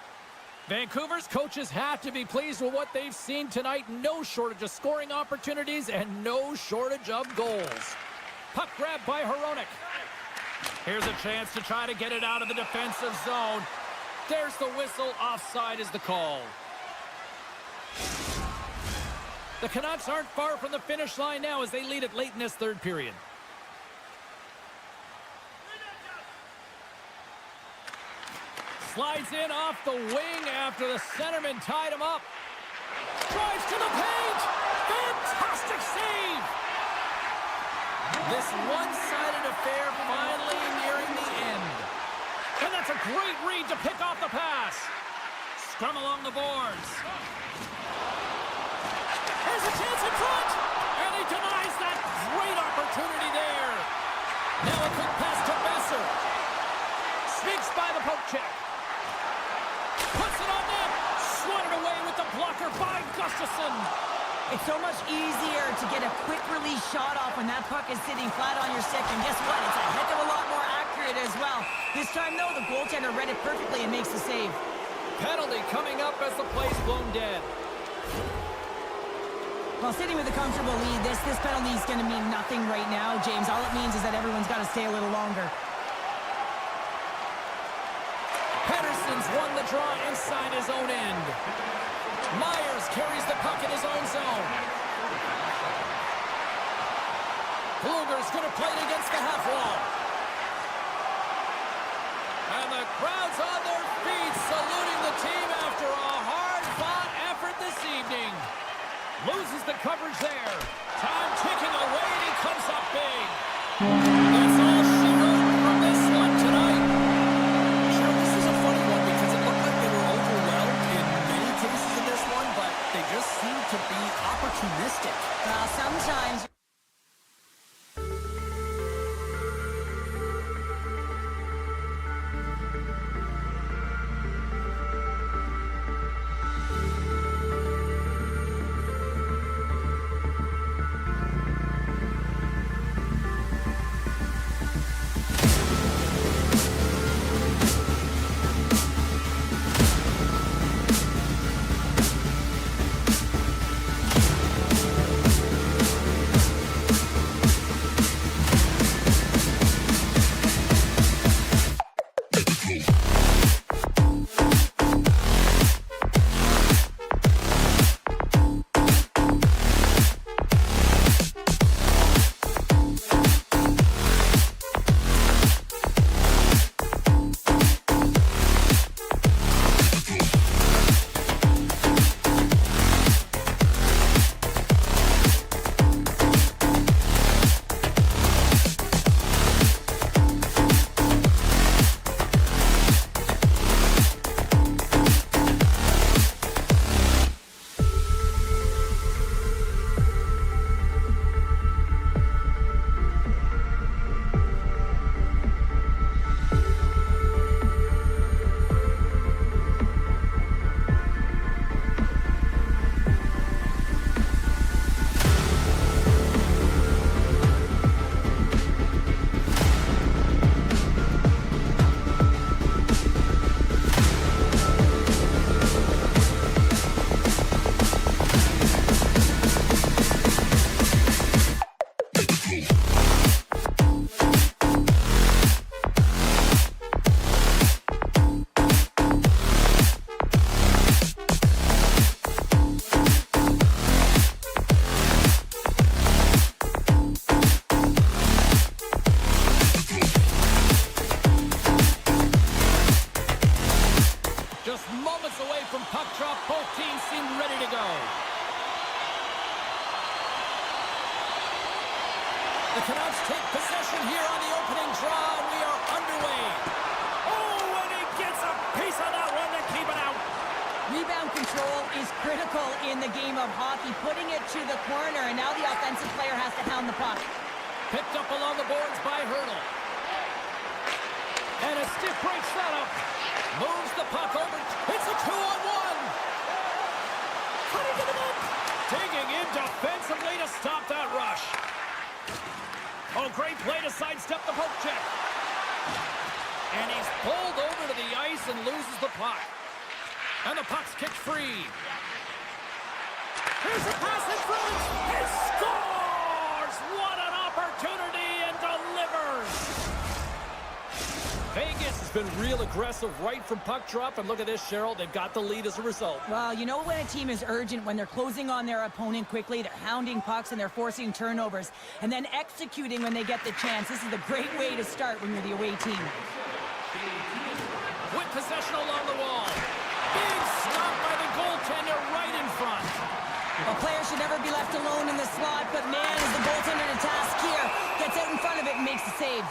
Vancouver's coaches have to be pleased with what they've seen tonight. No shortage of scoring opportunities and no shortage of goals. Puck grab by Hronek. Here's a chance to try to get it out of the defensive zone. There's the whistle. Offside is the call. The Canucks aren't far from the finish line now as they lead it late in this third period. Slides in off the wing after the centerman tied him up. Drives to the paint. Fantastic save. This one-sided affair finally nearing the end. And that's a great read to pick off the pass. Scrum along the boards. Here's a chance in front. And he denies that great opportunity there. Now a quick pass to Besser. Sneaks by the poke check. Puts it on net. Swatted away with the blocker by Gustafsson. It's so much easier to get a quick release shot off when that puck is sitting flat on your stick. And guess what? It's a heck of a lot more accurate as well. This time, though, the goaltender read it perfectly and makes the save. Penalty coming up as the play's blown dead. Well, sitting with a comfortable lead, this penalty is going to mean nothing right now, James. All it means is that everyone's got to stay a little longer. Pettersson's won the draw inside his own end. Myers carries the puck in his own zone. Kluger's going to play it against the half wall. And the crowd's on their feet saluting the team after a hard-fought effort this Loses the coverage there. Time ticking away, and he comes up big. That's all she wrote from this one tonight. Sure, this is a funny one because it looked like they were overwhelmed in many cases in this one, but they just seem to be opportunistic. Sometimes... The Canucks take possession here on the opening draw, and we are underway. Oh, and he gets a piece of that one to keep it out. Rebound control is critical in the game of hockey, putting it to the corner, and now the offensive player has to hound the puck. Picked up along the boards by Hurdle. And a stiff break setup. Moves the puck over. It's a 2-on-1. Cutting to the net. Digging in defensively to stop that rush. Oh, great play to sidestep the poke check. And he's pulled over to the ice and loses the puck. And the puck's kicked free. Here's a pass in front. He scores! What an opportunity, and delivers! Vegas has been real aggressive right from puck drop, and look at this, Cheryl. They've got the lead as a result. Well, you know when a team is urgent, when they're closing on their opponent quickly, they're hounding pucks and they're forcing turnovers, and then executing when they get the chance. This is a great way to start when you're the away team. With possession along the wall. Big stop by the goaltender right in front. A player should never be left alone in the slot, but man, is the goaltender to task here. Gets out in front of it and makes the save.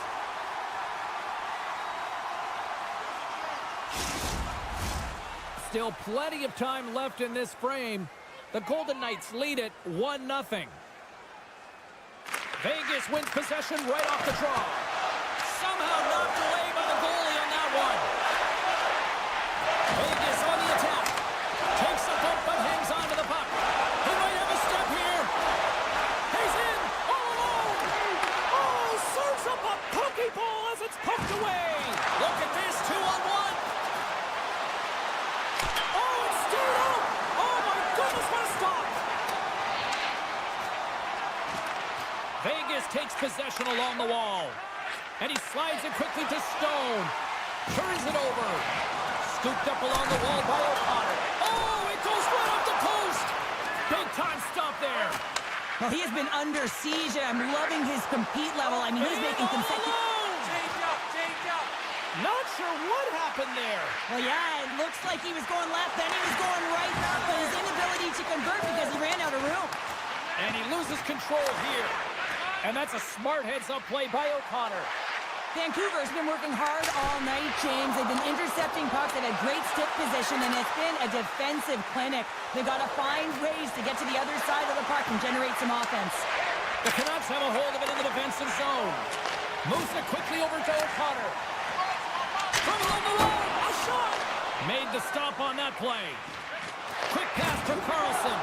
Still plenty of time left in this frame. The Golden Knights lead it 1-0. Vegas wins possession right off the draw. Somehow knocked away by the goalie on that one. Vegas on the attack. Takes a bump but hangs on to the puck. He might have a step here. He's in all alone. Oh, serves up a pokeball as it's poked away. Look at this, 2-on-1. Vegas takes possession along the wall. And he slides it quickly to Stone. Turns it over. Scooped up along the wall by O'Connor. Oh, it goes right off the post. Big time stop there. Well, he has been under siege, and I'm loving his compete level. I mean, he's making consecutive... Not sure what happened there. Well, yeah, it looks like he was going left, then he was going right, but his inability to convert because he ran out of room. And he loses control here. And that's a smart heads-up play by O'Connor. Vancouver's been working hard all night, James. They've been intercepting pucks at a great stick position, and it's been a defensive clinic. They've got to find ways to get to the other side of the puck and generate some offense. The Canucks have a hold of it in the defensive zone. Moves it quickly over to O'Connor. From along the wall, a shot! Made the stop on that play. Quick pass to Carlson.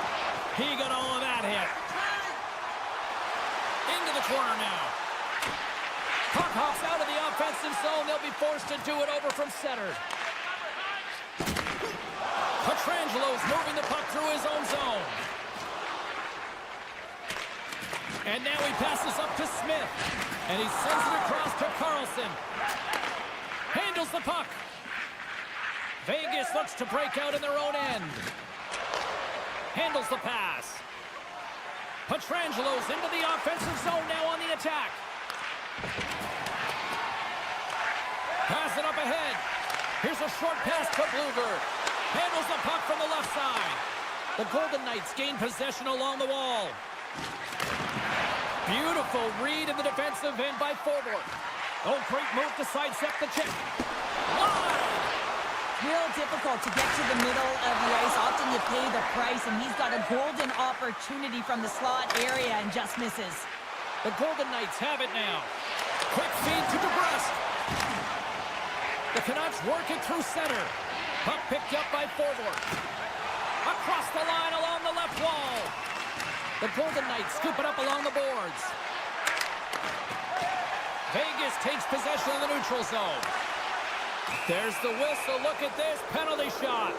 He got all of that hit. Into the corner now. Puck hops out of the offensive zone. They'll be forced to do it over from center. Petrangelo's moving the puck through his own zone. And now he passes up to Smith. And he sends it across to Carlson. Handles the puck. Vegas looks to break out in their own end. Handles the pass. Petrangelo's into the offensive zone now on the attack. Pass it up ahead. Here's a short pass to Blueger. Handles the puck from the left side. The Golden Knights gain possession along the wall. Beautiful read in the defensive end by Forward. Oh, great move to sidestep the check. Wide! Real difficult to get to the middle of the ice. Often you pay the price, and he's got a golden opportunity from the slot area and just misses. The Golden Knights have it now. Quick feed to DeBrusque. The Canucks work it through center. Puck picked up by Forward. Across the line along the left wall. The Golden Knights scoop it up along the boards. Vegas takes possession of the neutral zone. There's the whistle. Look at this penalty shot.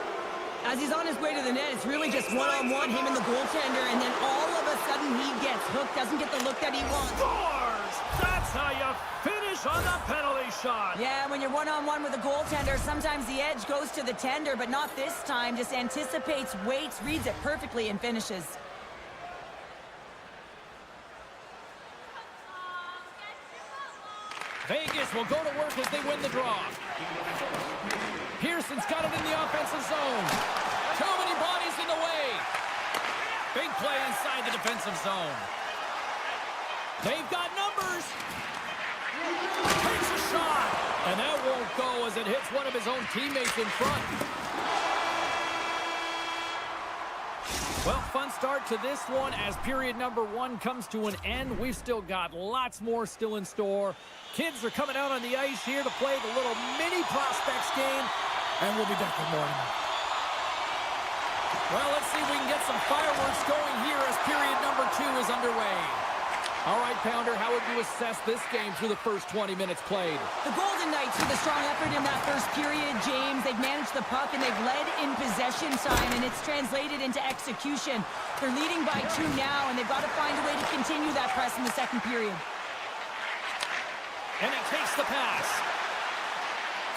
As he's on his way to the net, it's really just one-on-one, him and the goaltender, and then all of a sudden he gets hooked, doesn't get the look that he wants. Scores! That's how you finish on the penalty shot. Yeah, when you're one-on-one with a goaltender, sometimes the edge goes to the tender, but not this time. Just anticipates, waits, reads it perfectly, and finishes. Vegas will go to work as they win the draw. Pearson's got it in the offensive zone. Too many bodies in the way. Big play inside the defensive zone. They've got numbers. Takes a shot. And that won't go as it hits one of his own teammates in front. Well, fun start to this one as period number 1 comes to an end. We've still got lots more still in store. Kids are coming out on the ice here to play the little mini prospects game, and we'll be back with more. Well, let's see if we can get some fireworks going here as period number 2 is underway. All right, Pounder, how would you assess this game through the first 20 minutes played? The Golden Knights with a strong effort in that first period, James. They've managed the puck and they've led in possession time, and it's translated into execution. They're leading by 2 now, and they've got to find a way to continue that press in the second period. And he takes the pass.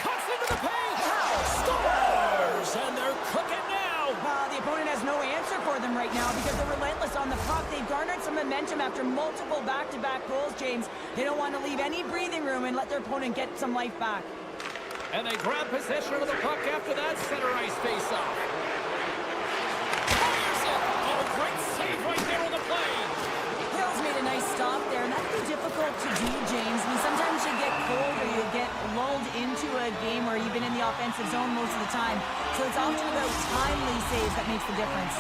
Cuts into the paint. Scores! And they're cooking now. The opponent has no answer for them right now because they're relentless on the puck. They've garnered some momentum after multiple back-to-back goals, James. They don't want to leave any breathing room and let their opponent get some life back. And they grab possession of the puck after that center ice face-off. Fires it! Oh, great save right there on the play. Hill's made a nice stop there, and that'd be difficult to do, James. I mean, sometimes you get cold or you get lulled into a game where you've been in the offensive zone most of the time. So it's often about timely saves that makes the difference.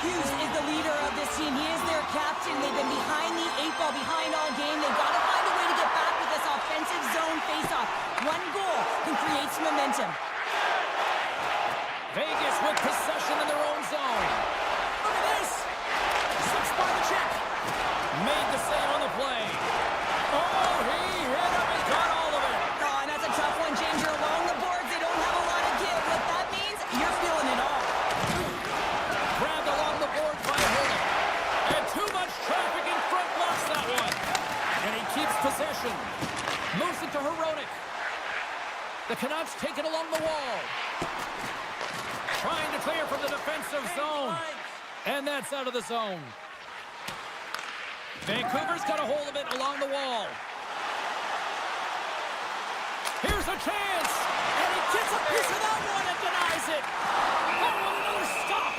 Hughes is the leader of this team. He is their captain. They've been behind the 8 ball, behind all game. They've got to find a way to get back with this offensive zone face-off. One goal can create some momentum. Vegas with possession in their own zone. Look at this. 6 by the check. Made the save on the play. Oh, he hit him and got all of it. Oh, and that's a tough one, James. You're along the boards. They don't have a lot of give. What that means, you're feeling it all. Grabbed along the boards by Hurley. And too much traffic in front blocks that one. And he keeps possession. Moves it to Hronek. The Canucks take it along the wall. Trying to clear from the defensive zone. And that's out of the zone. Vancouver's got a hold of it along the wall. Here's Vancouver's a chance. And he gets a piece of that one and denies it. Oh, and another stop.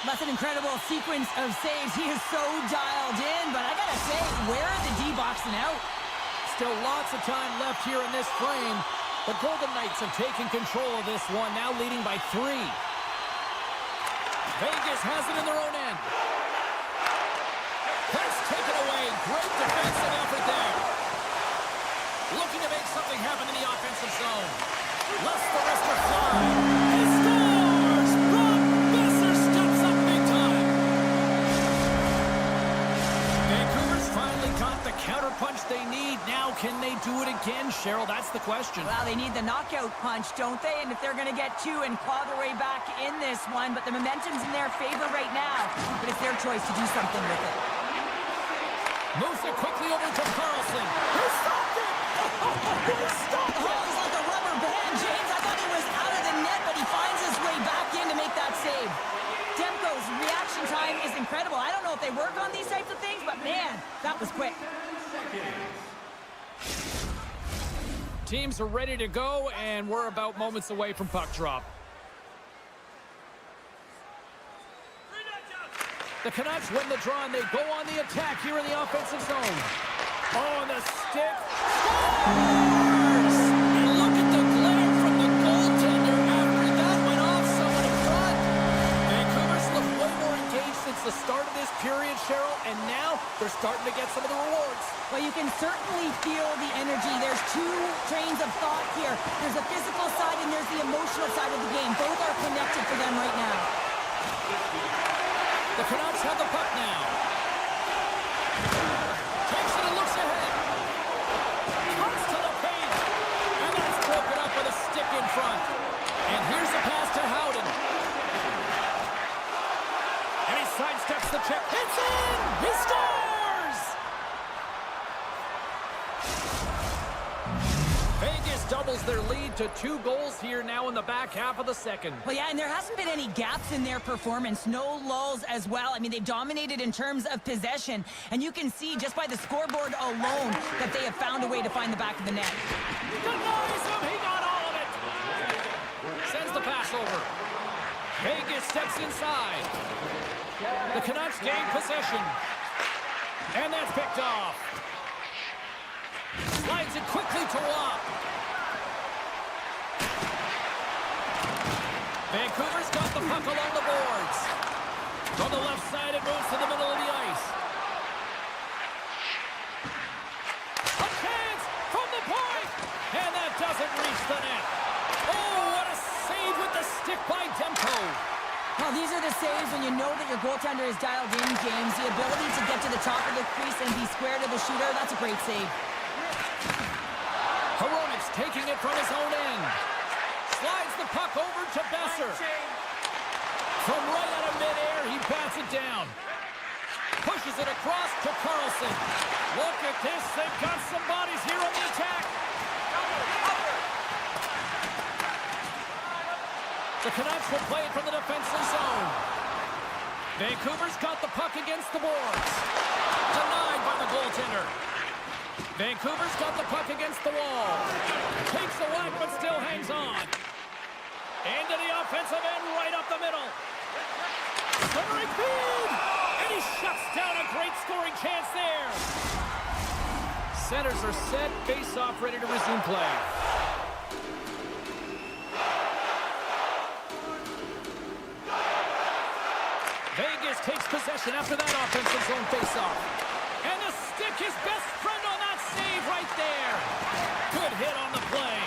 That's an incredible sequence of saves. He is so dialed in, but I gotta say, where are the D boxing out? Still lots of time left here in this frame. The Golden Knights have taken control of this one, now leading by 3. Vegas has it in their own end. That's taken away. Great defensive effort there. Looking to make something happen in the offensive zone. Lets the wrister fly. He scores! Brock Besser steps up big time. Vancouver's finally got the counterpunch they need. Now, can they do it again, Cheryl? That's the question. Well, they need the knockout punch, don't they? And if they're going to get 2 and claw their way back in this one, but the momentum's in their favor right now. But it's their choice to do something with it. Moves it quickly over to Carlson. He stopped it! He stopped it! Oh, he's like a rubber band, James. I thought he was out of the net, but he finds his way back in to make that save. Demko's reaction time is incredible. I don't know if they work on these types of things, but man, that was quick. Teams are ready to go, and we're about moments away from puck drop. The Canucks win the draw, and they go on the attack here in the offensive zone. Oh, and the stick. Scores! And look at the glare from the goaltender after that went off someone in front. Vancouver's looked way more engaged since the start of this period, Cheryl, and now they're starting to get some of the rewards. Well, you can certainly feel the energy. There's 2 trains of thought here. There's the physical side and there's the emotional side of the game. Both are connected for them right now. The Canucks have the puck now. Takes it and looks ahead. Comes to the paint. And that's broken up with a stick in front. And here's the pass to Howden. And he sidesteps the check. It's in! He scores! Vegas doubles their lead to 2 goals here now in the back half of the second. Well, yeah, and there hasn't been any gaps in their performance. No lulls as well. I mean, they've dominated in terms of possession. And you can see just by the scoreboard alone that they have found a way to find the back of the net. Denies him. He got all of it. Sends the pass over. Vegas steps inside. The Canucks gain possession. And that's picked off. Slides it quickly to Watt. Vancouver's got the puck along the boards. From the left side, it moves to the middle of the ice. A chance from the point! And that doesn't reach the net. Oh, what a save with the stick by Demko. Well, these are the saves when you know that your goaltender is dialed in, James. The ability to get to the top of the crease and be square to the shooter, that's a great save. Hronik's taking it from his own end. Slides the puck over to Besser. From right out of midair, he bats it down. Pushes it across to Carlson. Look at this. They've got some bodies here on the attack. The Canucks will play it from the defensive zone. Vancouver's got the puck against the boards. Denied by the goaltender. Vancouver's got the puck against the wall. Takes the whack, but still hangs on. Into the offensive end, right up the middle. Centering feed! And he shuts down a great scoring chance there. Centers are set, face-off ready to resume play. Vegas takes possession after that offensive zone face-off. And the stick, his best friend on that save right there. Good hit on the play.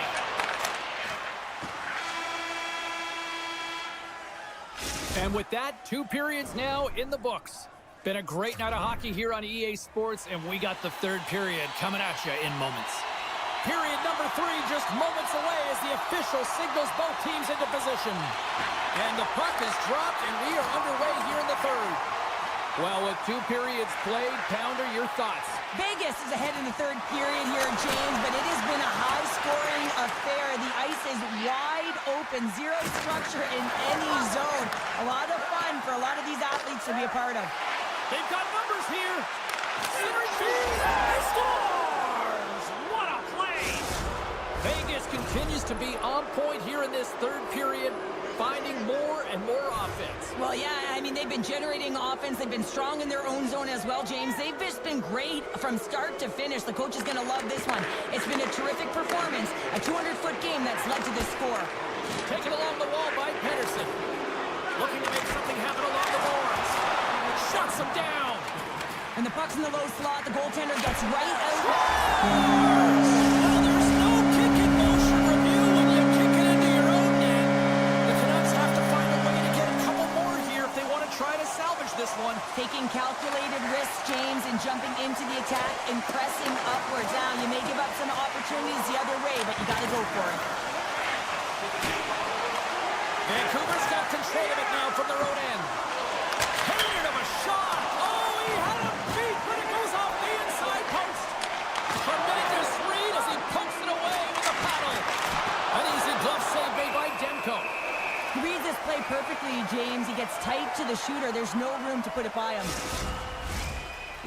And with that, 2 periods now in the books. Been a great night of hockey here on EA Sports, and we got the 3rd period coming at you in moments. Period number 3 just moments away as the official signals both teams into position. And the puck is dropped, and we are underway here in the 3rd. Well, with 2 periods played, Pounder, your thoughts? Vegas is ahead in the 3rd period here, James, but it has been a high-scoring affair. The ice is wide open, zero structure in any zone. A lot of fun for a lot of these athletes to be a part of. They've got numbers here. Centering feed. He scores! What a play! Vegas Vegas continues to be on point here in this third period, finding more and more offense. Well, yeah, I mean, they've been generating offense. They've been strong in their own zone as well, James. They've just been great from start to finish. The coach is going to love this one. It's been a terrific performance, a 200-foot game that's led to this score. Taken along the wall by Pedersen. Looking to make something happen along the boards. Shuts him down. And the puck's in the low slot. The goaltender gets right out. Well, there's no kick in motion review when you kick it into your own net. The Canucks have to find a way to get a couple more here if they want to try to salvage this one. Taking calculated risks, James, and jumping into the attack and pressing upwards. Now, you may give up some opportunities the other way, but you got to go for it. Vancouver's got control of it now from their own end. Hated of a shot. Oh, he had him beat, but it goes off the inside post. Tremendous read as he pokes it away with a paddle. An easy glove save made by Demko. He reads this play perfectly, James. He gets tight to the shooter. There's no room to put it by him.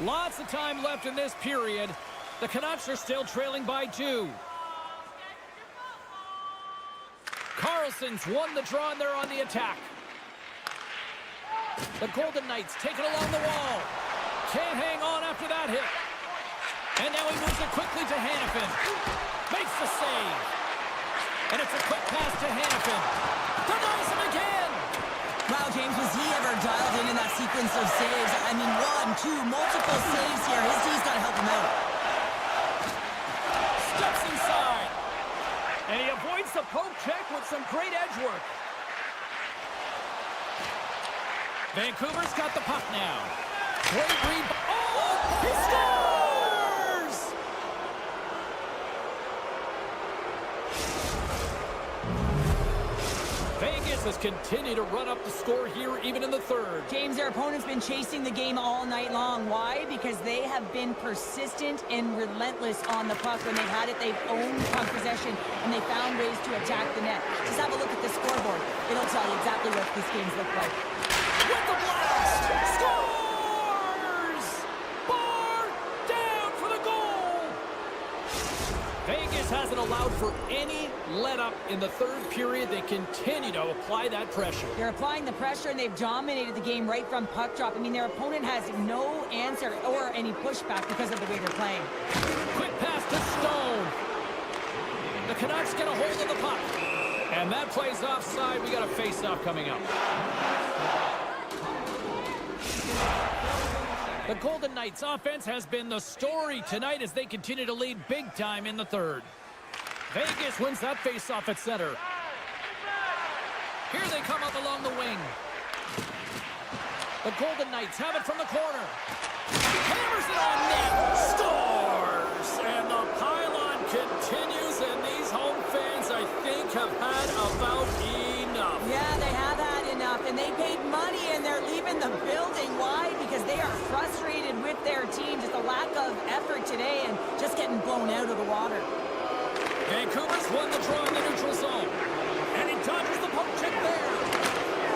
Lots of time left in this period. The Canucks are still trailing by 2. Carlson's won the draw and they're on the attack. The Golden Knights take it along the wall. Can't hang on after that hit. And now he moves it quickly to Hanifin. Makes the save. And it's a quick pass to Hanifin. Denies him again. Wow, James, was he ever dialed in that sequence of saves? I mean, 1, 2, multiple saves here. His D's got to help him out. Steps inside. And he avoids the poke check with some great edge work. Vancouver's got the puck now. Great read. Oh, he scores! Vegas has continued to run up the score here even in the third. James, their opponent's been chasing the game all night long. Why? Because they have been persistent and relentless on the puck. When they've had it, they've owned puck possession, and they found ways to attack the net. Just have a look at the scoreboard. It'll tell you exactly what this game's look like. With the blast! Scores! Bar down for the goal! Vegas hasn't allowed for any let-up in the third period. They continue to apply that pressure. They're applying the pressure, and they've dominated the game right from puck drop. I mean, their opponent has no answer or any pushback because of the way they're playing. Quick pass to Stone. The Canucks get a hold of the puck. And that plays offside. We got a face-off coming up. The Golden Knights offense has been the story tonight as they continue to lead big time in the third. Vegas wins that face-off at center. Here they come up along the wing. The Golden Knights have it from the corner. Hammers it on net. Scores! And the pylon continues, and these home fans, I think, have had about enough. Yeah, they have had enough, and they paid money, and they're leaving the building. Why? Because they are frustrated with their team. Just a lack of effort today and just getting blown out of the water. Vancouver's won the draw in the neutral zone. And he dodges the poke check there.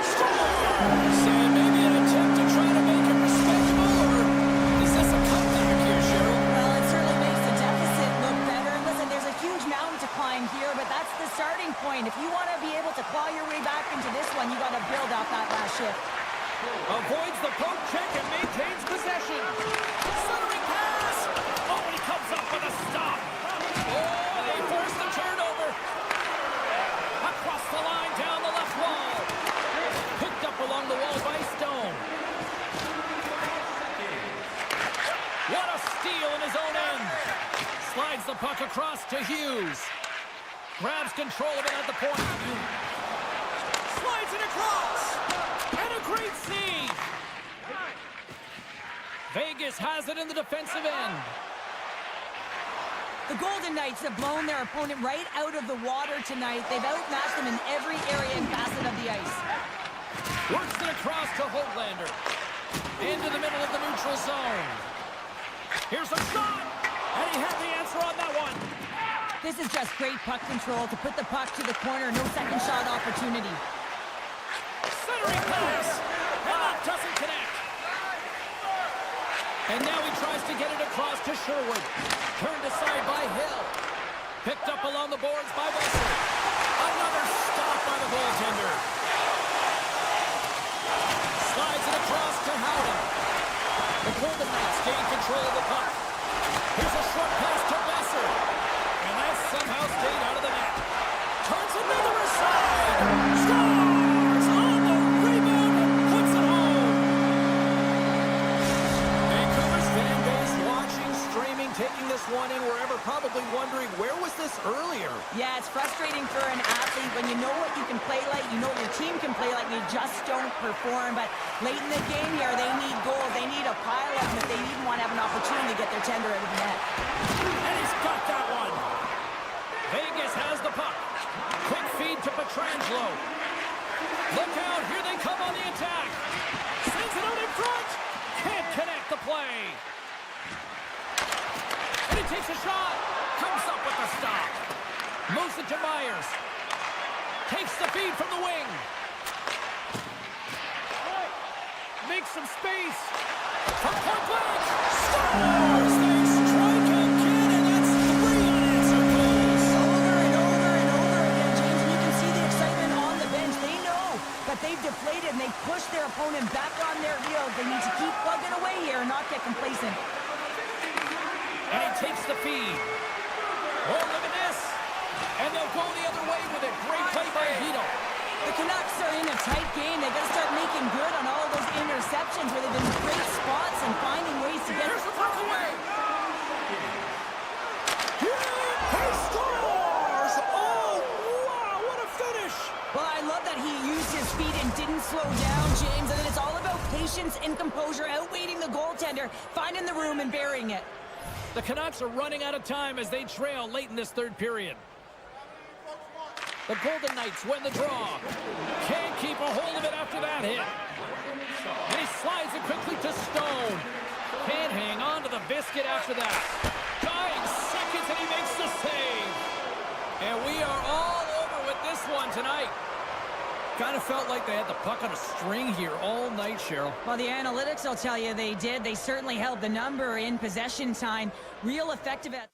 Scores! And maybe an attempt to try to make it respectable, or is this a comeback here, Cheryl? Well, it certainly makes the deficit look better. Listen, there's a huge mountain to climb here, but that's the starting point. If you want to be able to claw your way back into this one, you got to build off that last shift. Avoids the poke check and maintains possession. Centering pass. Oh, and he comes up with a stop. Oh, they force the turnover. Across the line, down the left wall. Picked up along the wall by Stone. What a steal in his own end. Slides the puck across to Hughes. Grabs control of it at the point. Slides it across. And a great save. Vegas has it in the defensive end. The Golden Knights have blown their opponent right out of the water tonight. They've outmatched them in every area and facet of the ice. Works it across to Hoglander. Into the middle of the neutral zone. Here's a shot. And he had the answer on that one. This is just great puck control to put the puck to the corner. No second shot opportunity. Centering pass. And that doesn't connect. And now he tries to get it across to Sherwood. Turned aside by Hill. Picked up along the boards by Besser. Another stop by the goaltender. Slides it across to Howden. The Golden Knights gain control of the puck. Here's a short pass to Besser. And that somehow stayed out of the net. Turns another aside. Scores on the rebound and puts it home. Vancouver's fan base watching, streaming, taking this one in wherever, probably wondering, where was this earlier? Yeah, it's frustrating for an athlete when you know what you can play like, you know your team can play like, you just don't perform. But late in the game here, they need goals. They need a pile of them if they even want to have an opportunity to get their tender out of the net. And he's got that one. Vegas has the puck. Quick feed to Pietrangelo. Look out, here they come on the attack. Sends it out in front. Can't connect the play. And he takes a shot. Comes up with the stop. Moves it to Myers. Takes the feed from the wing. Makes some space. From point blank. Scores! They strike again, and that's 3 unanswered goals. Over and over and over again, James, and you can see the excitement on the bench. They know that they've deflated and they push their opponent back on their heels. They need to keep plugging away here and not get complacent. And he takes the feed. Oh, look at this. And they'll go the other way with it. Great play by Hito. The Canucks are in a tight game. They got to start making good on all of those interceptions where they've been in great spots and finding ways to get... Here's the puck away. He scores! Oh, wow, what a finish. Well, I love that he used his feet and didn't slow down, James. And then it's all about patience and composure, outweighing the goaltender, finding the room and burying it. The Canucks are running out of time as they trail late in this third period. The Golden Knights win the draw. Can't keep a hold of it after that hit. And he slides it quickly to Stone. Can't hang on to the biscuit after that. Dying seconds and he makes the save. And we are all over with this one tonight. Kind of felt like they had the puck on a string here all night, Cheryl. Well, the analytics will tell you they did. They certainly held the number in possession time. Real effective at...